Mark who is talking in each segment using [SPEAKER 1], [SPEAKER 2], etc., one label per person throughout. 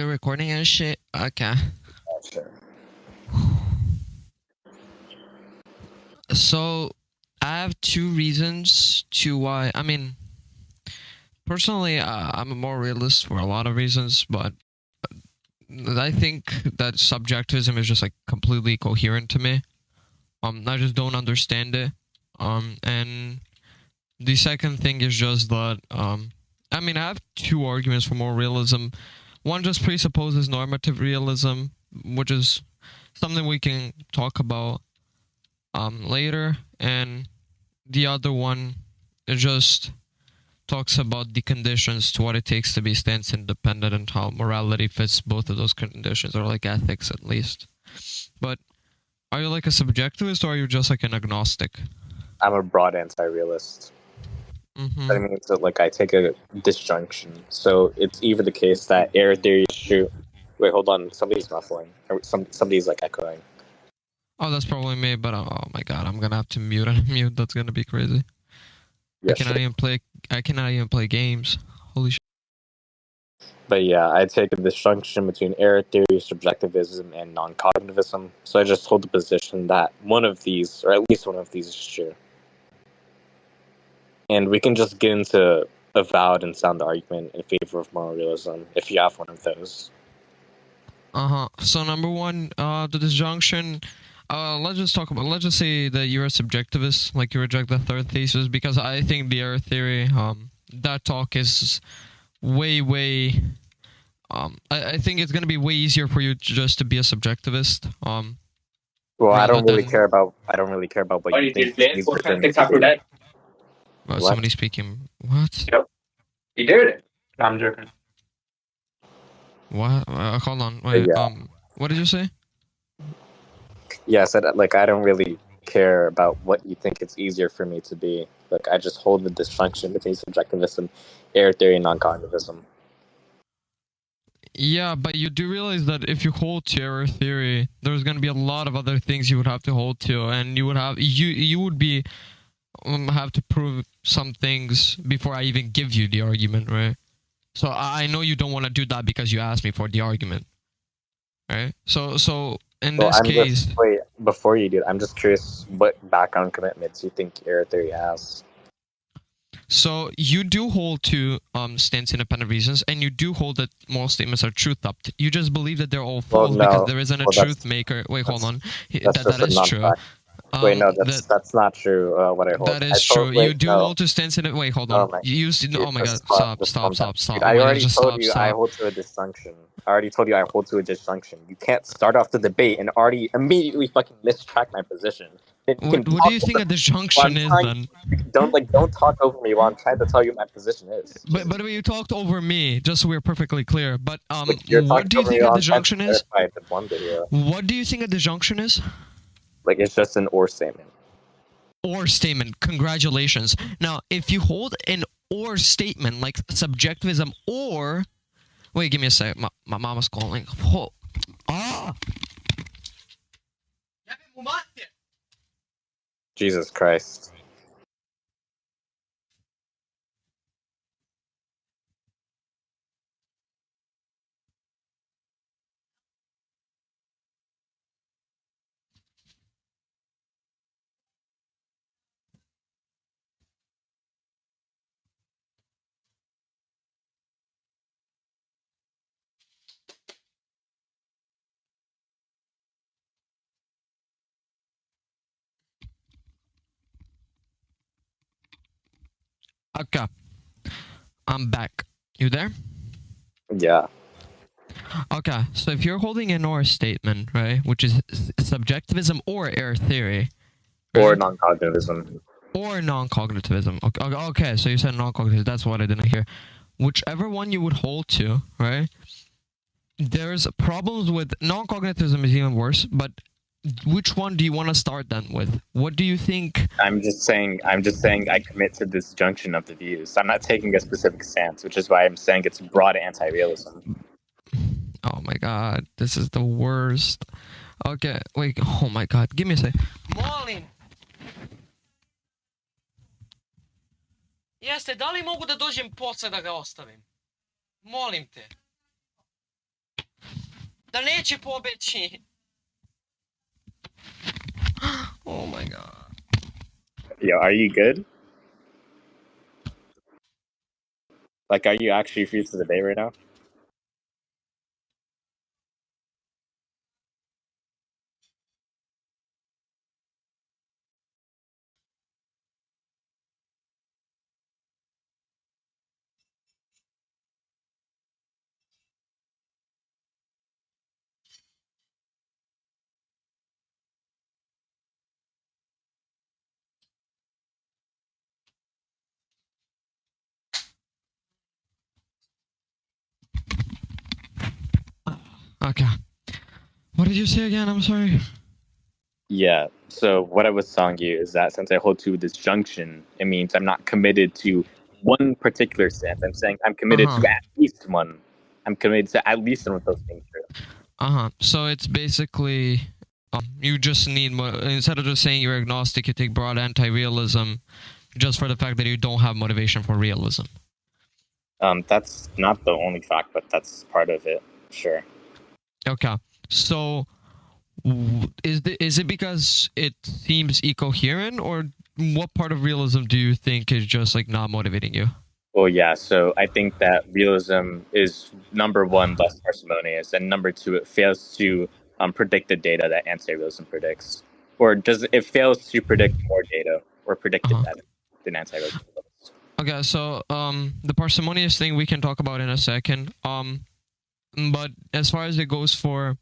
[SPEAKER 1] recording and shit? Okay.
[SPEAKER 2] Sure.
[SPEAKER 1] So, I have two reasons to why. I mean, personally, I'm a more realist for a lot of reasons, but I think that subjectivism is just like completely coherent to me. I just don't understand it. And the second thing is just that, I mean, I have two arguments for more realism. One just presupposes normative realism, which is something we can talk about later, and the other one just talks about the conditions to what it takes to be stance independent and how morality fits both of those conditions, or like ethics at least. But are you like a subjectivist or are you just like an agnostic?
[SPEAKER 2] I'm a broad anti-realist.
[SPEAKER 1] Mm-hmm.
[SPEAKER 2] That means that like I take a disjunction. So it's either the case that error theory is true. Wait, hold on. Somebody's muffling. Or somebody's like echoing.
[SPEAKER 1] Oh, that's probably me, but oh my god, I'm gonna have to mute and unmute. That's gonna be crazy.
[SPEAKER 2] Yeah,
[SPEAKER 1] I cannot
[SPEAKER 2] sure.
[SPEAKER 1] even play. I cannot even play games. Holy shit.
[SPEAKER 2] But yeah, I take a disjunction between error theory, subjectivism, and non-cognitivism. So I just hold the position that one of these, or at least one of these, is true. And we can just get into a valid and sound argument in favor of moral realism if you have one of those.
[SPEAKER 1] So number one, the disjunction. Let's just say that you're a subjectivist, like you reject the third thesis, because I think the error theory, that talk is way. I think it's gonna be way easier for you just to be a subjectivist.
[SPEAKER 2] Well, I
[SPEAKER 1] Rather
[SPEAKER 2] don't really
[SPEAKER 1] than
[SPEAKER 2] care about what you think it's easier for me to do.
[SPEAKER 1] somebody speaking. What?
[SPEAKER 3] Yep. He did it. No, I'm joking.
[SPEAKER 1] What? Hold on. Wait.
[SPEAKER 2] Yeah.
[SPEAKER 1] What did you say?
[SPEAKER 2] Yeah, I said like I don't really care about what you think it's easier for me to be. Like I just hold the disjunction between subjectivism, error theory, and non-cognitivism.
[SPEAKER 1] Yeah, but you do realize that if you hold to error theory, there's going to be a lot of other things you would have to hold to, and you would have to prove some things before I even give you the argument, right? So I know you don't want to do that because you asked me for the argument, right? So in this case,
[SPEAKER 2] wait, before you do, I'm just curious what background commitments you think error theory has.
[SPEAKER 1] so you do hold to stance independent reasons, and you do hold that moral statements are truth up. You just believe that they're all false because there isn't a truth maker. Wait, hold on. That is true.
[SPEAKER 2] Wait, no, that's not true. What I hold.
[SPEAKER 1] That is true. You do hold to stance in it. Wait, hold on. Oh my god! Stop!
[SPEAKER 2] Dude, I already told you I hold to a disjunction. I already told you I hold to a disjunction. You can't start off the debate and already immediately fucking mistrack my position.
[SPEAKER 1] What do you think a disjunction is then?
[SPEAKER 2] Don't talk over me while I'm trying to tell you what my position is.
[SPEAKER 1] But you talked over me, just so we're perfectly clear. But
[SPEAKER 2] what
[SPEAKER 1] do you think a disjunction is? What do you think a disjunction is?
[SPEAKER 2] Like it's just an or statement.
[SPEAKER 1] Or statement. Congratulations. Now, if you hold an or statement like subjectivism or, wait, give me a sec. My mama's calling. Oh. Ah.
[SPEAKER 2] Jesus Christ.
[SPEAKER 1] Okay. I'm back. You there?
[SPEAKER 2] Yeah.
[SPEAKER 1] Okay, so if you're holding an or statement, right, which is subjectivism or error theory,
[SPEAKER 2] right? Or non-cognitivism.
[SPEAKER 1] Or non-cognitivism. Okay, so you said non-cognitive. That's what I didn't hear. Whichever one you would hold to, right? There's problems with non-cognitivism is even worse, but which one do you want to start then with? What do you think?
[SPEAKER 2] I'm just saying I commit to this junction of the views. I'm not taking a specific stance, which is why I'm saying it's broad anti-realism.
[SPEAKER 1] Oh my god, this is the worst. Okay, wait, oh my god, give me a sec. Molim! Jeste, da li mogu da dođem posle da ga ostavim? Molim te. Da leite, pô, Betty. Oh my god.
[SPEAKER 2] Yo, are you good? Like, are you actually free for the day right now?
[SPEAKER 1] Okay. What did you say again? I'm sorry.
[SPEAKER 2] Yeah. So what I was telling you is that since I hold to this junction, it means I'm not committed to one particular stance. I'm saying I'm committed to at least one. I'm committed to at least one of those things true.
[SPEAKER 1] So it's basically you just need instead of just saying you're agnostic, you take broad anti-realism, just for the fact that you don't have motivation for realism.
[SPEAKER 2] That's not the only fact, but that's part of it. Sure.
[SPEAKER 1] Okay. So is it because it seems incoherent, or what part of realism do you think is just like not motivating you?
[SPEAKER 2] Well, yeah. So I think that realism is number one, less parsimonious, and number two, it fails to predict the data that anti-realism predicts, or does it fails to predict more data or predict it better than anti-realism predicts.
[SPEAKER 1] Okay, so the parsimonious thing we can talk about in a second. But as far as it goes for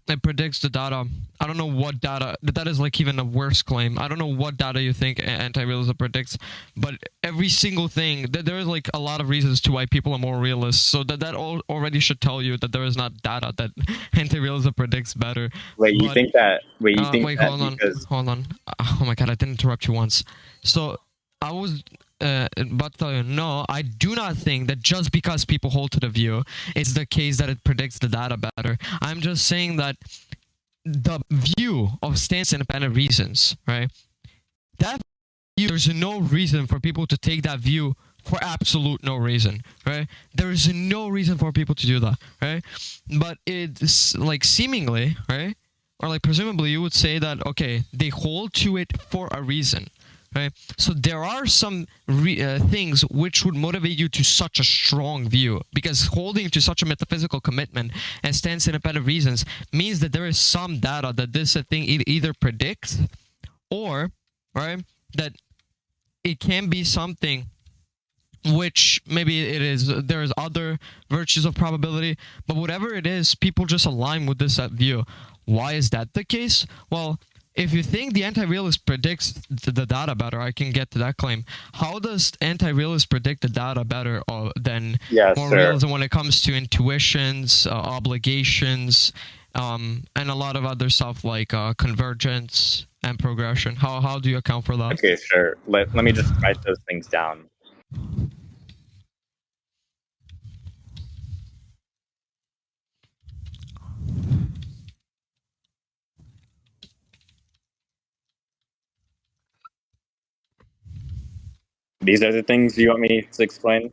[SPEAKER 1] it predicts the data. I don't know what data. That is like even a worse claim. I don't know what data you think anti-realism predicts, but every single thing. There is like a lot of reasons to why people are more realists. So that already should tell you that there is not data that anti-realism predicts better.
[SPEAKER 2] Wait, you
[SPEAKER 1] But
[SPEAKER 2] think that? Wait, you think
[SPEAKER 1] wait,
[SPEAKER 2] that because
[SPEAKER 1] hold on. Oh my god, I didn't interrupt you once. So I was about to tell you, no, I do not think that just because people hold to the view, it's the case that it predicts the data better. I'm just saying that the view of stance independent reasons, right? That view, there's no reason for people to take that view for absolute no reason, right? There is no reason for people to do that, right? But it's like seemingly, right? Or like presumably you would say that, okay, they hold to it for a reason, right? So there are some things which would motivate you to such a strong view, because holding to such a metaphysical commitment and stance independent reasons means that there is some data that this thing either predicts, or, right, that it can be something which maybe it is there's other virtues of probability, but whatever it is, people just align with this view. Why is that the case? Well, if you think the anti-realist predicts the data better, I can get to that claim. How does anti-realist predict the data better than more realism when it comes to intuitions, obligations, and a lot of other stuff like convergence and progression? How do you account for that?
[SPEAKER 2] Okay, sure. Let me just write those things down. These are the things you want me to explain?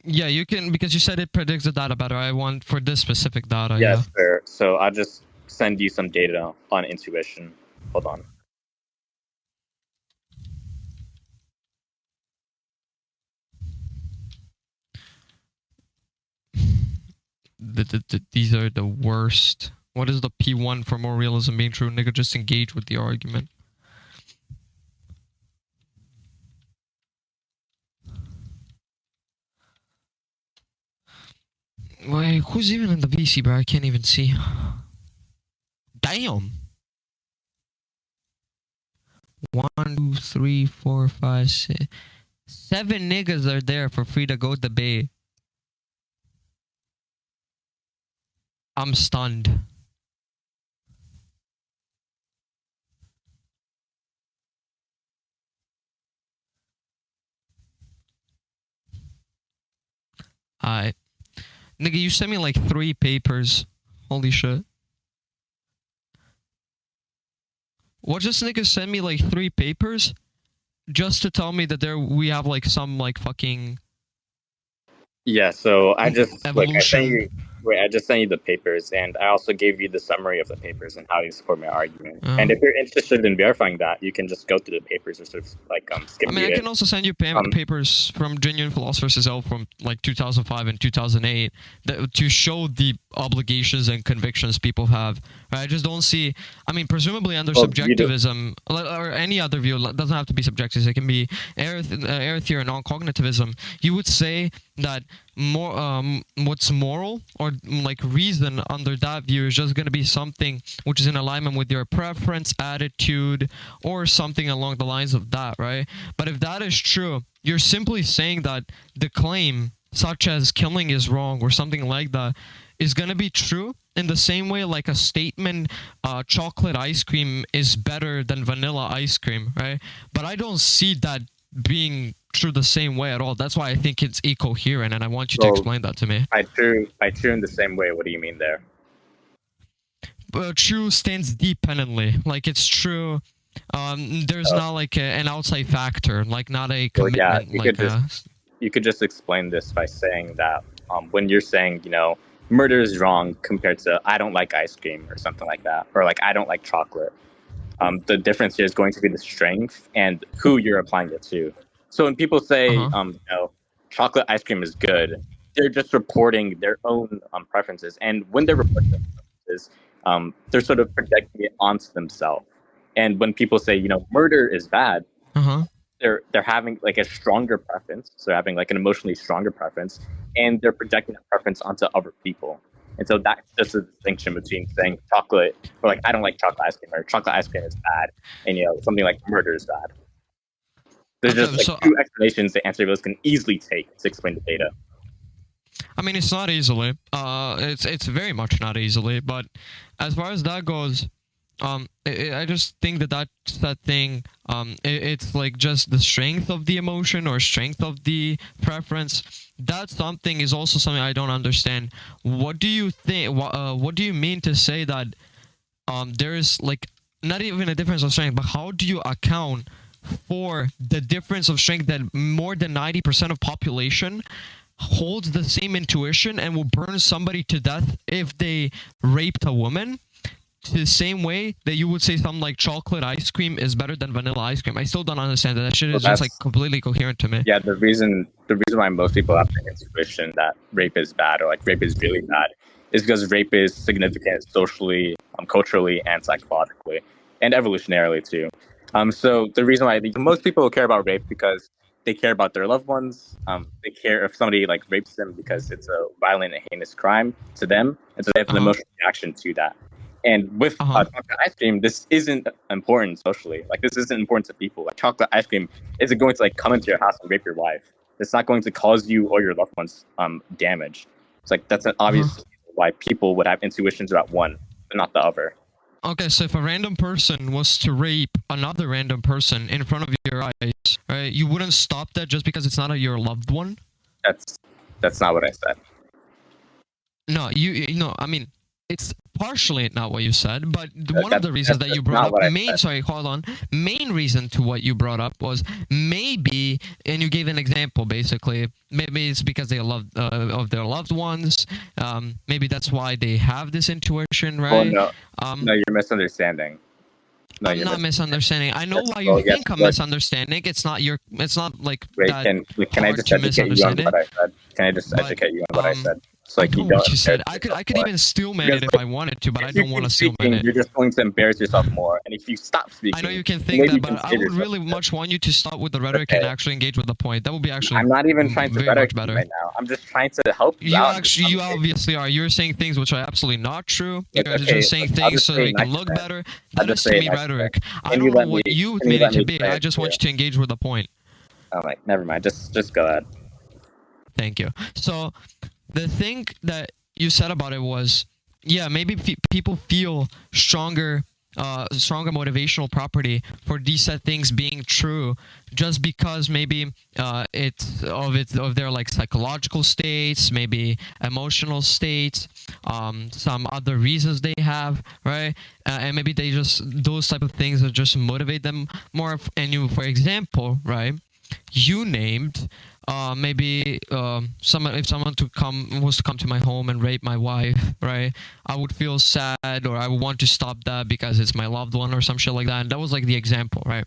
[SPEAKER 1] Yeah, you can, because you said it predicts the data better. I want for this specific data.
[SPEAKER 2] Yes,
[SPEAKER 1] Yeah.
[SPEAKER 2] sir. So I'll just send you some data on intuition. Hold on.
[SPEAKER 1] These are the worst. What is the P1 for more realism being true? Nigga, just engage with the argument. Wait, who's even in the VC, bro? I can't even see. Damn. 1, 2, 3, 4, 5, 6. 7 niggas are there for free to go debate. I'm stunned. Alright. Nigga, you sent me like 3 papers. Holy shit. What, just nigga sent me like 3 papers? Just to tell me that we have like some like fucking
[SPEAKER 2] Yeah, so I just
[SPEAKER 1] evolution.
[SPEAKER 2] Wait, I just sent you the papers, and I also gave you the summary of the papers and how you support my argument.
[SPEAKER 1] Uh,
[SPEAKER 2] And if you're interested in verifying that, you can just go through the papers or sort of like skip
[SPEAKER 1] I mean,
[SPEAKER 2] read
[SPEAKER 1] I
[SPEAKER 2] it.
[SPEAKER 1] can also send you
[SPEAKER 2] Um,
[SPEAKER 1] papers from Genuine Philosophers as well from like 2005 and 2008 to show the obligations and convictions people have. Right? I just don't see. I mean, presumably under
[SPEAKER 2] Well, you do-
[SPEAKER 1] subjectivism or any other view, it doesn't have to be subjective. It can be error theory, non-cognitivism. You would say that what's moral or like reason under that view is just going to be something which is in alignment with your preference, attitude, or something along the lines of that, right? But if that is true, you're simply saying that the claim, such as killing is wrong or something like that, is going to be true in the same way like a statement, chocolate ice cream is better than vanilla ice cream, right? But I don't see that being true the same way at all. That's why I think it's incoherent, and I want you to explain that to me.
[SPEAKER 2] I true in the same way. What do you mean there?
[SPEAKER 1] True stands dependently. Like it's true. There's not like an outside factor, like not a commitment.
[SPEAKER 2] You could just explain this by saying that when you're saying, murder is wrong compared to I don't like ice cream or something like that, or like I don't like chocolate. The difference here is going to be the strength and who you're applying it to. So when people say, chocolate ice cream is good, they're just reporting their own preferences. And when they're reporting their preferences, they're sort of projecting it onto themselves. And when people say, murder is bad, they're having like a stronger preference. So they're having like an emotionally stronger preference, and they're projecting that preference onto other people. And so that's just a distinction between saying chocolate, or like I don't like chocolate ice cream, or chocolate ice cream is bad, and something like murder is bad. There's just like two explanations the answer can easily take to explain the data.
[SPEAKER 1] I mean, it's not easily. It's very much not easily. But as far as that goes, I just think that's that thing. It's like just the strength of the emotion or strength of the preference. That something is also something I don't understand. What do you think? What do you mean to say that there is like not even a difference of strength, but how do you account for the difference of strength that more than 90% of population holds the same intuition and will burn somebody to death if they raped a woman? The same way that you would say something like chocolate ice cream is better than vanilla ice cream. I still don't understand that. That shit is just like completely coherent to me.
[SPEAKER 2] Yeah, the reason why most people have the intuition that rape is bad or like rape is really bad is because rape is significant socially, culturally, and psychologically, and evolutionarily too. So the reason why most people care about rape because they care about their loved ones. They care if somebody like rapes them because it's a violent and heinous crime to them, and so they have an emotional reaction to that. And with chocolate ice cream, this isn't important socially. Like this isn't important to people. Like chocolate ice cream isn't going to like come into your house and rape your wife. It's not going to cause you or your loved ones damage. It's like that's an obvious reason why people would have intuitions about one, but not the other.
[SPEAKER 1] Okay, so if a random person was to rape another random person in front of your eyes, right, you wouldn't stop that just because it's not your loved one?
[SPEAKER 2] That's not what I said.
[SPEAKER 1] No, I mean, it's partially not what you said, but one of the reasons that you brought up, main reason to what you brought up was maybe, and you gave an example basically, maybe it's because they love of their loved ones, maybe that's why they have this intuition, right?
[SPEAKER 2] Oh, no, you're misunderstanding.
[SPEAKER 1] No, I'm not misunderstanding. I know why you think I'm misunderstanding. It's not like
[SPEAKER 2] Wait,
[SPEAKER 1] that
[SPEAKER 2] can I just educate you on what I said? Can I just educate you on what I said? So like
[SPEAKER 1] I know what you said. I could even stillman it if I wanted to, but I don't want to stillman it.
[SPEAKER 2] You're just going to embarrass yourself more. And if you stop speaking,
[SPEAKER 1] I know you can think that, but I would really much want you to stop with the rhetoric and actually engage with the point. That would be actually.
[SPEAKER 2] I'm not even trying to
[SPEAKER 1] rhetoric better
[SPEAKER 2] right now. I'm just trying to help you out.
[SPEAKER 1] You obviously are. You're saying things which are absolutely not true. You're just saying things so they can look better. That is to me rhetoric. I don't know what you made it to be. I just want you to engage with the point.
[SPEAKER 2] Oh, like never mind. Just go ahead.
[SPEAKER 1] Thank you. So the thing that you said about it was, yeah, maybe people feel stronger motivational property for these set things being true just because maybe it's of their like psychological states, maybe emotional states, some other reasons they have, right? And maybe they just, those type of things that just motivate them more. And you, for example, right, you named maybe if someone was to come to my home and rape my wife, right? I would feel sad, or I would want to stop that because it's my loved one or some shit like that. And that was like the example, right?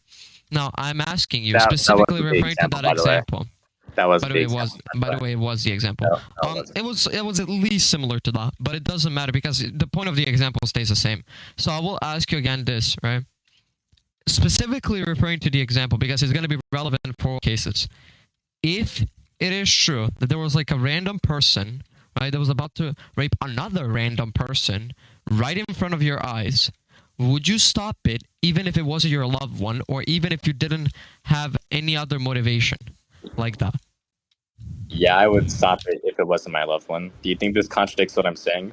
[SPEAKER 1] Now I'm asking you,
[SPEAKER 2] That
[SPEAKER 1] specifically
[SPEAKER 2] wasn't the
[SPEAKER 1] referring to
[SPEAKER 2] example,
[SPEAKER 1] that
[SPEAKER 2] by the way.
[SPEAKER 1] example.
[SPEAKER 2] That was
[SPEAKER 1] By the
[SPEAKER 2] the
[SPEAKER 1] way,
[SPEAKER 2] example.
[SPEAKER 1] it was the example.
[SPEAKER 2] No, it wasn't.
[SPEAKER 1] It was at least similar to that, but it doesn't matter because the point of the example stays the same. So I will ask you again this, right? Specifically referring to the example because it's going to be relevant for all cases. If it is true that there was like a random person, right, that was about to rape another random person right in front of your eyes, would you stop it even if it wasn't your loved one, or even if you didn't have any other motivation like that?
[SPEAKER 2] Yeah, I would stop it if it wasn't my loved one. Do you think this contradicts what I'm saying?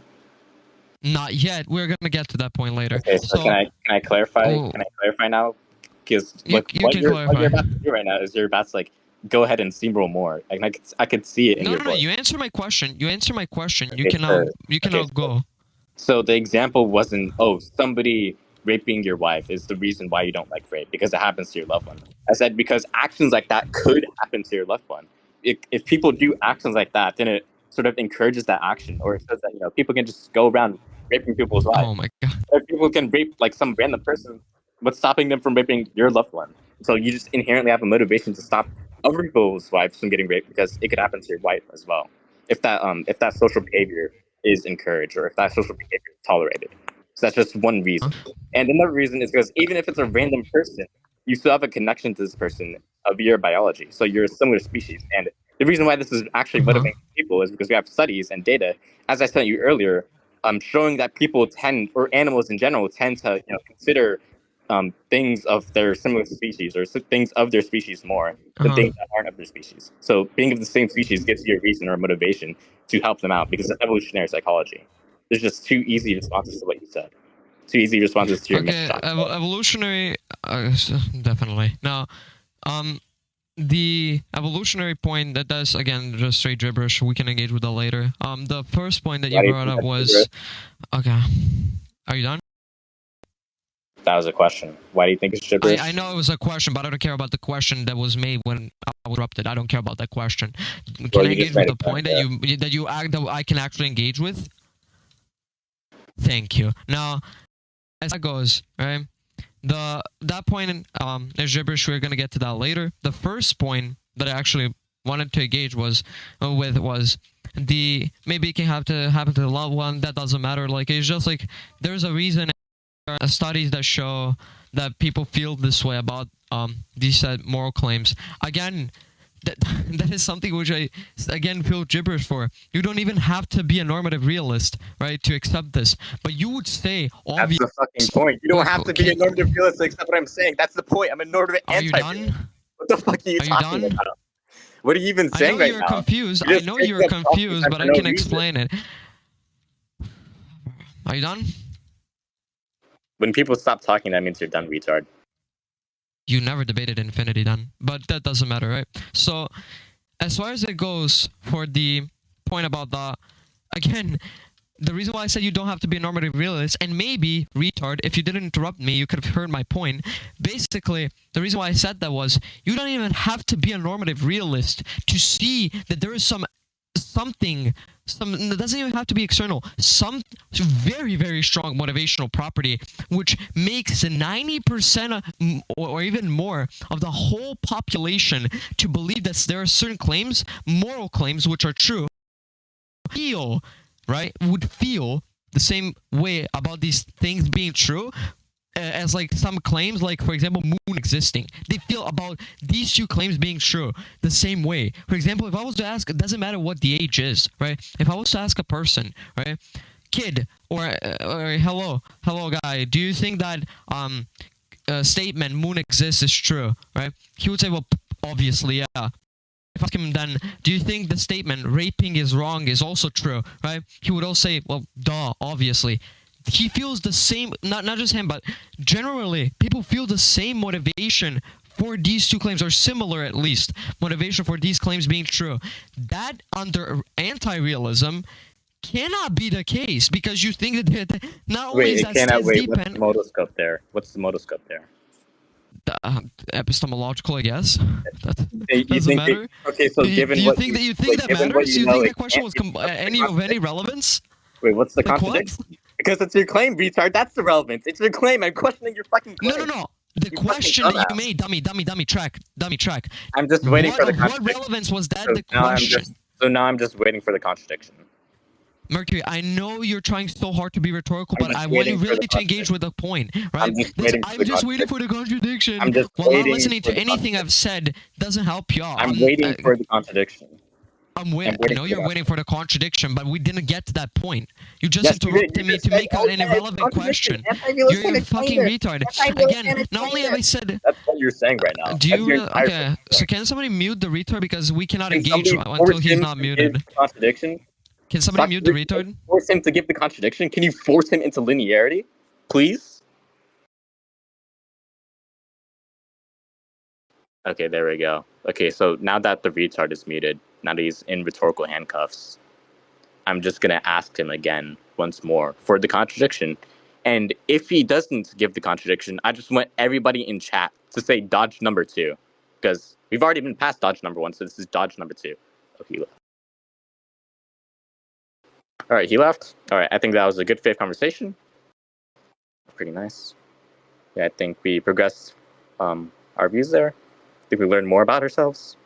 [SPEAKER 1] Not yet. We're gonna get to that point later.
[SPEAKER 2] Okay, so can I clarify?
[SPEAKER 1] Oh,
[SPEAKER 2] Can I clarify now? Because
[SPEAKER 1] you can
[SPEAKER 2] what you're
[SPEAKER 1] clarify.
[SPEAKER 2] about to do right now is you're about to like go ahead and steamroll more. Like I could see it in your
[SPEAKER 1] No.
[SPEAKER 2] voice.
[SPEAKER 1] You answer my question. You answer my question.
[SPEAKER 2] Okay, sure.
[SPEAKER 1] You can
[SPEAKER 2] Okay,
[SPEAKER 1] now go.
[SPEAKER 2] so the example wasn't, oh, somebody raping your wife is the reason why you don't like rape because it happens to your loved one. I said because actions like that could happen to your loved one. If people do actions like that, then it sort of encourages that action, or it says that people can just go around raping people's wives.
[SPEAKER 1] Oh my god.
[SPEAKER 2] Or people can rape like some random person. What's stopping them from raping your loved one? So you just inherently have a motivation to stop other people's wives from getting raped because it could happen to your wife as well. If that social behavior is encouraged, or if that social behavior is tolerated. So that's just one reason. And another reason is because even if it's a random person, you still have a connection to this person of your biology. So you're a similar species. And the reason why this is actually motivating people is because we have studies and data, as I said to you earlier, showing that people tend, or animals in general, tend to consider things of their similar species, or things of their species more than things that aren't of their species. So being of the same species gives you a reason or a motivation to help them out because of evolutionary psychology. There's just two easy responses to what you said. Two easy responses to your
[SPEAKER 1] Okay, evolutionary, definitely. Now, the evolutionary point that's again just straight gibberish. We can engage with that later. The first point that you brought up was okay. Are you done?
[SPEAKER 2] That was a question. Why do you think it's gibberish?
[SPEAKER 1] I know it was a question, but I don't care about the question that was made when I was interrupted. I don't care about that question. Can I engage with the point that I can actually engage with? Thank you. Now, as that goes, right? That point is gibberish. We're gonna get to that later. The first point that I actually wanted to engage was the maybe it can have to happen to the loved one. That doesn't matter. Like it's just like there's a reason. There are studies that show that people feel this way about these moral claims. Again, that is something which I again feel gibberish for. You don't even have to be a normative realist, right, to accept this. But you would say obviously.
[SPEAKER 2] That's the fucking point. You don't have to be a normative realist to accept what I'm saying. That's the point. I'm a normative anti-realist. What the fuck are you talking about? What are you even saying right now?
[SPEAKER 1] I know you're confused, but I can explain it. Are you done?
[SPEAKER 2] When people stop talking, that means you're done, retard.
[SPEAKER 1] You never debated infinity then, but that doesn't matter, right? So, as far as it goes for the point about the, again, the reason why I said you don't have to be a normative realist, and maybe, retard, if you didn't interrupt me, you could have heard my point. Basically, the reason why I said that was, you don't even have to be a normative realist to see that there is something, it doesn't even have to be external, some very, very strong motivational property which makes 90% or even more of the whole population to believe that there are certain claims, moral claims, which are true, would feel the same way about these things being true as like some claims, like for example moon existing. They feel about these two claims being true the same way. For example, if I was to ask, it doesn't matter what the age is, right? If I was to ask a person, right, kid, or hello guy, do you think that statement moon exists is true, right? He would say, well, obviously, yeah. If I ask him then, do you think the statement raping is wrong is also true, right? He would also say, well, duh, obviously. He feels the same, not just him, but generally, people feel the same motivation for these two claims, or similar at least, motivation for these claims being true. That under anti-realism cannot be the case, because you think that not only is that
[SPEAKER 2] what's the
[SPEAKER 1] dependent.
[SPEAKER 2] motoscope there? What's the motoscope there?
[SPEAKER 1] epistemological, I guess. That
[SPEAKER 2] You
[SPEAKER 1] doesn't
[SPEAKER 2] think
[SPEAKER 1] matter.
[SPEAKER 2] okay? So
[SPEAKER 1] Do you,
[SPEAKER 2] given
[SPEAKER 1] do you
[SPEAKER 2] what
[SPEAKER 1] think
[SPEAKER 2] you
[SPEAKER 1] that
[SPEAKER 2] like,
[SPEAKER 1] that
[SPEAKER 2] given what
[SPEAKER 1] matters? Do
[SPEAKER 2] you
[SPEAKER 1] you
[SPEAKER 2] know,
[SPEAKER 1] think
[SPEAKER 2] it
[SPEAKER 1] that question
[SPEAKER 2] can't
[SPEAKER 1] was
[SPEAKER 2] be. What's the
[SPEAKER 1] of any
[SPEAKER 2] contradiction?
[SPEAKER 1] relevance?
[SPEAKER 2] Wait, what's the
[SPEAKER 1] Like what?
[SPEAKER 2] contradiction? Because it's your claim, retard. That's the relevance. It's your claim. I'm questioning your fucking
[SPEAKER 1] No, no,
[SPEAKER 2] claim.
[SPEAKER 1] no. The
[SPEAKER 2] You fucking
[SPEAKER 1] question that you
[SPEAKER 2] dumbass.
[SPEAKER 1] made, dummy track.
[SPEAKER 2] I'm just waiting
[SPEAKER 1] What
[SPEAKER 2] for the
[SPEAKER 1] of what
[SPEAKER 2] contradiction.
[SPEAKER 1] relevance was that?
[SPEAKER 2] So
[SPEAKER 1] The
[SPEAKER 2] now I'm
[SPEAKER 1] question.
[SPEAKER 2] just so now I'm just waiting for the contradiction.
[SPEAKER 1] Mercury, I know you're trying so hard to be rhetorical,
[SPEAKER 2] I'm
[SPEAKER 1] but
[SPEAKER 2] just
[SPEAKER 1] I want you
[SPEAKER 2] waiting for
[SPEAKER 1] really
[SPEAKER 2] the
[SPEAKER 1] to engage with
[SPEAKER 2] contradiction.
[SPEAKER 1] the point, right?
[SPEAKER 2] I'm just
[SPEAKER 1] This
[SPEAKER 2] waiting for
[SPEAKER 1] I'm
[SPEAKER 2] the
[SPEAKER 1] just waiting for
[SPEAKER 2] contradiction.
[SPEAKER 1] the contradiction
[SPEAKER 2] I'm just
[SPEAKER 1] while not
[SPEAKER 2] waiting
[SPEAKER 1] listening
[SPEAKER 2] for
[SPEAKER 1] to
[SPEAKER 2] the
[SPEAKER 1] anything
[SPEAKER 2] contradiction.
[SPEAKER 1] I've said doesn't help y'all.
[SPEAKER 2] I'm waiting for the contradiction.
[SPEAKER 1] I know
[SPEAKER 2] for the
[SPEAKER 1] you're waiting for
[SPEAKER 2] contradiction.
[SPEAKER 1] the contradiction, but we didn't get to that point. You just
[SPEAKER 2] Yes, you did. You
[SPEAKER 1] interrupted me
[SPEAKER 2] just
[SPEAKER 1] to
[SPEAKER 2] said,
[SPEAKER 1] make an
[SPEAKER 2] okay,
[SPEAKER 1] irrelevant
[SPEAKER 2] contradiction.
[SPEAKER 1] question.
[SPEAKER 2] Anti-realist
[SPEAKER 1] You're
[SPEAKER 2] and
[SPEAKER 1] a fucking
[SPEAKER 2] explainer.
[SPEAKER 1] retard.
[SPEAKER 2] Anti-realist
[SPEAKER 1] Again,
[SPEAKER 2] and
[SPEAKER 1] not only have I
[SPEAKER 2] explainer.
[SPEAKER 1] said,
[SPEAKER 2] That's what you're saying right now.
[SPEAKER 1] do
[SPEAKER 2] That's
[SPEAKER 1] you
[SPEAKER 2] your
[SPEAKER 1] really?
[SPEAKER 2] entire
[SPEAKER 1] Okay,
[SPEAKER 2] fucking
[SPEAKER 1] so
[SPEAKER 2] point.
[SPEAKER 1] can somebody mute the retard because we cannot
[SPEAKER 2] Can
[SPEAKER 1] engage
[SPEAKER 2] somebody
[SPEAKER 1] until
[SPEAKER 2] force
[SPEAKER 1] he's
[SPEAKER 2] him
[SPEAKER 1] not
[SPEAKER 2] to give
[SPEAKER 1] muted.
[SPEAKER 2] the contradiction?
[SPEAKER 1] Can somebody
[SPEAKER 2] Stop
[SPEAKER 1] mute the
[SPEAKER 2] can you
[SPEAKER 1] retard?
[SPEAKER 2] force him to give the contradiction? Can you force him into linearity? Please? Okay, there we go. Okay, so now that the retard is muted, now that he's in rhetorical handcuffs, I'm just going to ask him again once more for the contradiction. And if he doesn't give the contradiction, I just want everybody in chat to say dodge number 2. Because we've already been past dodge number 1, so this is dodge number 2. Okay, he left. All right, he left. All right, I think that was a good faith conversation. Pretty nice. Yeah, I think we progressed our views there. I think we learned more about ourselves.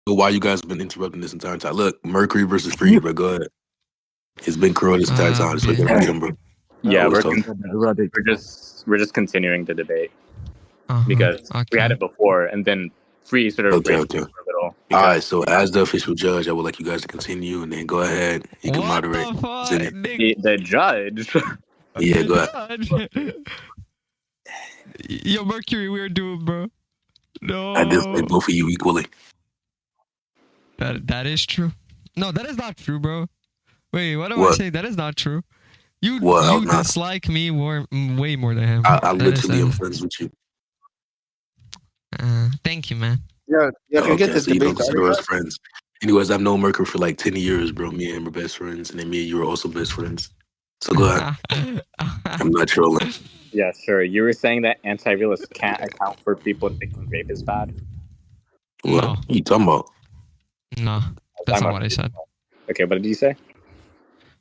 [SPEAKER 4] why you guys have been interrupting this entire time. Look, Mercury versus Free, bro. Go ahead. It's been Crow this entire time. Just look at him, bro.
[SPEAKER 2] Yeah,
[SPEAKER 4] Always
[SPEAKER 2] we're
[SPEAKER 4] talking.
[SPEAKER 2] just continuing the debate
[SPEAKER 1] Uh-huh.
[SPEAKER 2] because we had
[SPEAKER 1] Okay.
[SPEAKER 2] it before, and then Free sort of
[SPEAKER 4] Okay,
[SPEAKER 2] raised
[SPEAKER 4] okay.
[SPEAKER 2] it for a little.
[SPEAKER 4] All
[SPEAKER 2] Because
[SPEAKER 4] right. So as the official judge, I would like you guys to continue, and then go ahead. You can
[SPEAKER 1] What
[SPEAKER 4] moderate.
[SPEAKER 1] the fuck,
[SPEAKER 4] Continue.
[SPEAKER 1] nigga?
[SPEAKER 2] the judge.
[SPEAKER 4] Yeah,
[SPEAKER 1] The
[SPEAKER 4] go ahead.
[SPEAKER 1] judge. Yo, Mercury, we're doomed, bro.
[SPEAKER 4] I dislike
[SPEAKER 1] No.
[SPEAKER 4] both of you equally.
[SPEAKER 1] That is true. No, that is not true, bro. Wait, what am I
[SPEAKER 4] What?
[SPEAKER 1] saying? That is not true. You
[SPEAKER 4] What?
[SPEAKER 1] you
[SPEAKER 4] Nah,
[SPEAKER 1] dislike me way more than him.
[SPEAKER 4] I
[SPEAKER 1] That is
[SPEAKER 4] literally am friends with you.
[SPEAKER 1] thank you, man.
[SPEAKER 5] Yeah, can we get
[SPEAKER 4] Okay,
[SPEAKER 5] this
[SPEAKER 4] so you don't
[SPEAKER 5] debate started?
[SPEAKER 4] consider us friends. Anyways, I've known Mercury for like 10 years, bro. Me and him are best friends, and then me and you are also best friends. So go ahead. I'm not trolling.
[SPEAKER 2] Yeah, sure. You were saying that anti-realists can't account for people thinking rape is bad.
[SPEAKER 4] What?
[SPEAKER 1] No.
[SPEAKER 4] You talking about?
[SPEAKER 1] No, that's not what I said.
[SPEAKER 2] Okay, what did you say?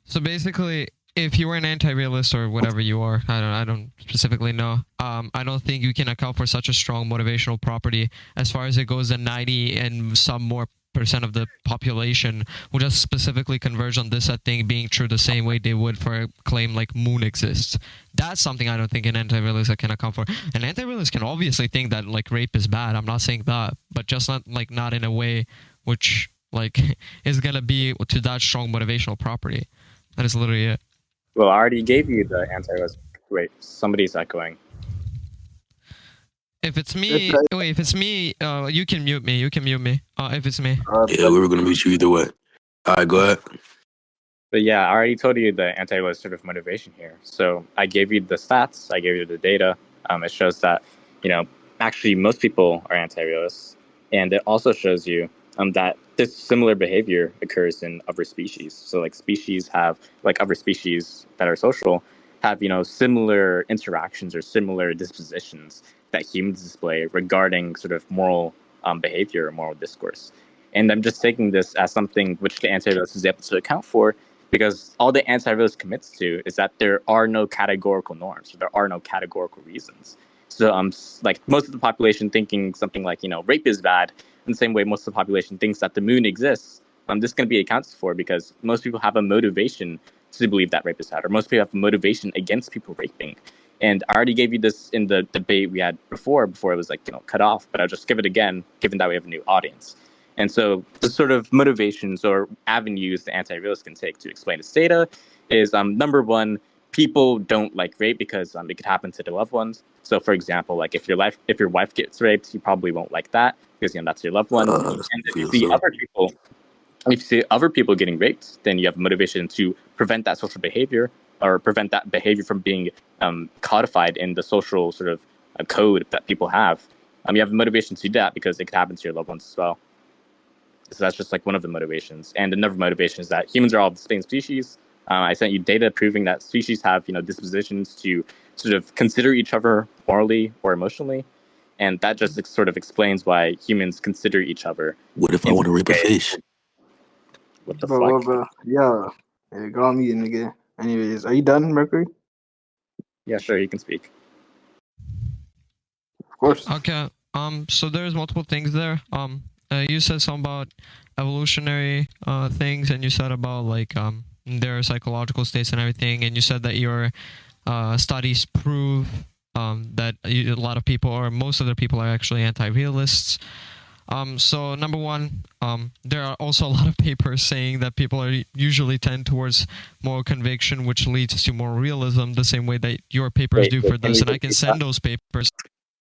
[SPEAKER 1] So basically, if you were an anti-realist or whatever you are, I don't specifically know. I don't think you can account for such a strong motivational property as far as it goes. That 90 and some more percent of the population will just specifically converge on this thing being true the same way they would for a claim like moon exists. That's something I don't think an anti-realist can account for. An anti-realist can obviously think that like rape is bad. I'm not saying that, but just not in a way which like is gonna be to that strong motivational property. That is literally it.
[SPEAKER 2] Well, I already gave you the anti-realist. Wait, somebody's echoing.
[SPEAKER 1] If it's me, wait. If it's me, you can mute me. You can mute me. If it's me.
[SPEAKER 4] Yeah, we were gonna meet you either way. All right, go ahead.
[SPEAKER 2] But yeah, I already told you the anti-realist sort of motivation here. So I gave you the stats. I gave you the data. It shows that, actually most people are anti-realists, and it also shows you that this similar behavior occurs in other species. So like other species that are social have similar interactions or similar dispositions that humans display regarding sort of moral behavior or moral discourse. And I'm just taking this as something which the anti-realist is able to account for, because all the anti-realist commits to is that there are no categorical norms, or there are no categorical reasons. So like most of the population thinking something like rape is bad, in the same way most of the population thinks that the moon exists. This can be accounted for because most people have a motivation to believe that rape is bad, or most people have a motivation against people raping. And I already gave you this in the debate we had before it was like cut off, but I'll just give it again, given that we have a new audience. And so the sort of motivations or avenues the anti-realist can take to explain its data is number one, people don't like rape because it could happen to their loved ones. So for example, like if your wife gets raped, you probably won't like that because that's your loved one. And if you see other people getting raped, then you have motivation to prevent that social behavior or prevent that behavior from being codified in the social sort of code that people have. You have motivation to do that because it could happen to your loved ones as well. So that's just like one of the motivations. And another motivation is that humans are all the same species. I sent you data proving that species have dispositions to sort of consider each other morally or emotionally, and that just sort of explains why humans consider each other.
[SPEAKER 4] What if I want to rape a fish?
[SPEAKER 2] What the fuck?
[SPEAKER 5] Bro. Yeah, go on mute, nigga. Anyways, are you done, Mercury?
[SPEAKER 2] Yeah, sure, you can speak.
[SPEAKER 5] Of course.
[SPEAKER 1] Okay. So there's multiple things there. You said something about evolutionary things, and you said about like their psychological states and everything, and you said that your studies prove that a lot of people or most of the people are actually anti-realists. So number one, there are also a lot of papers saying that people are usually tend towards moral conviction, which leads to moral realism, the same way that your papers do for this. And I can send those papers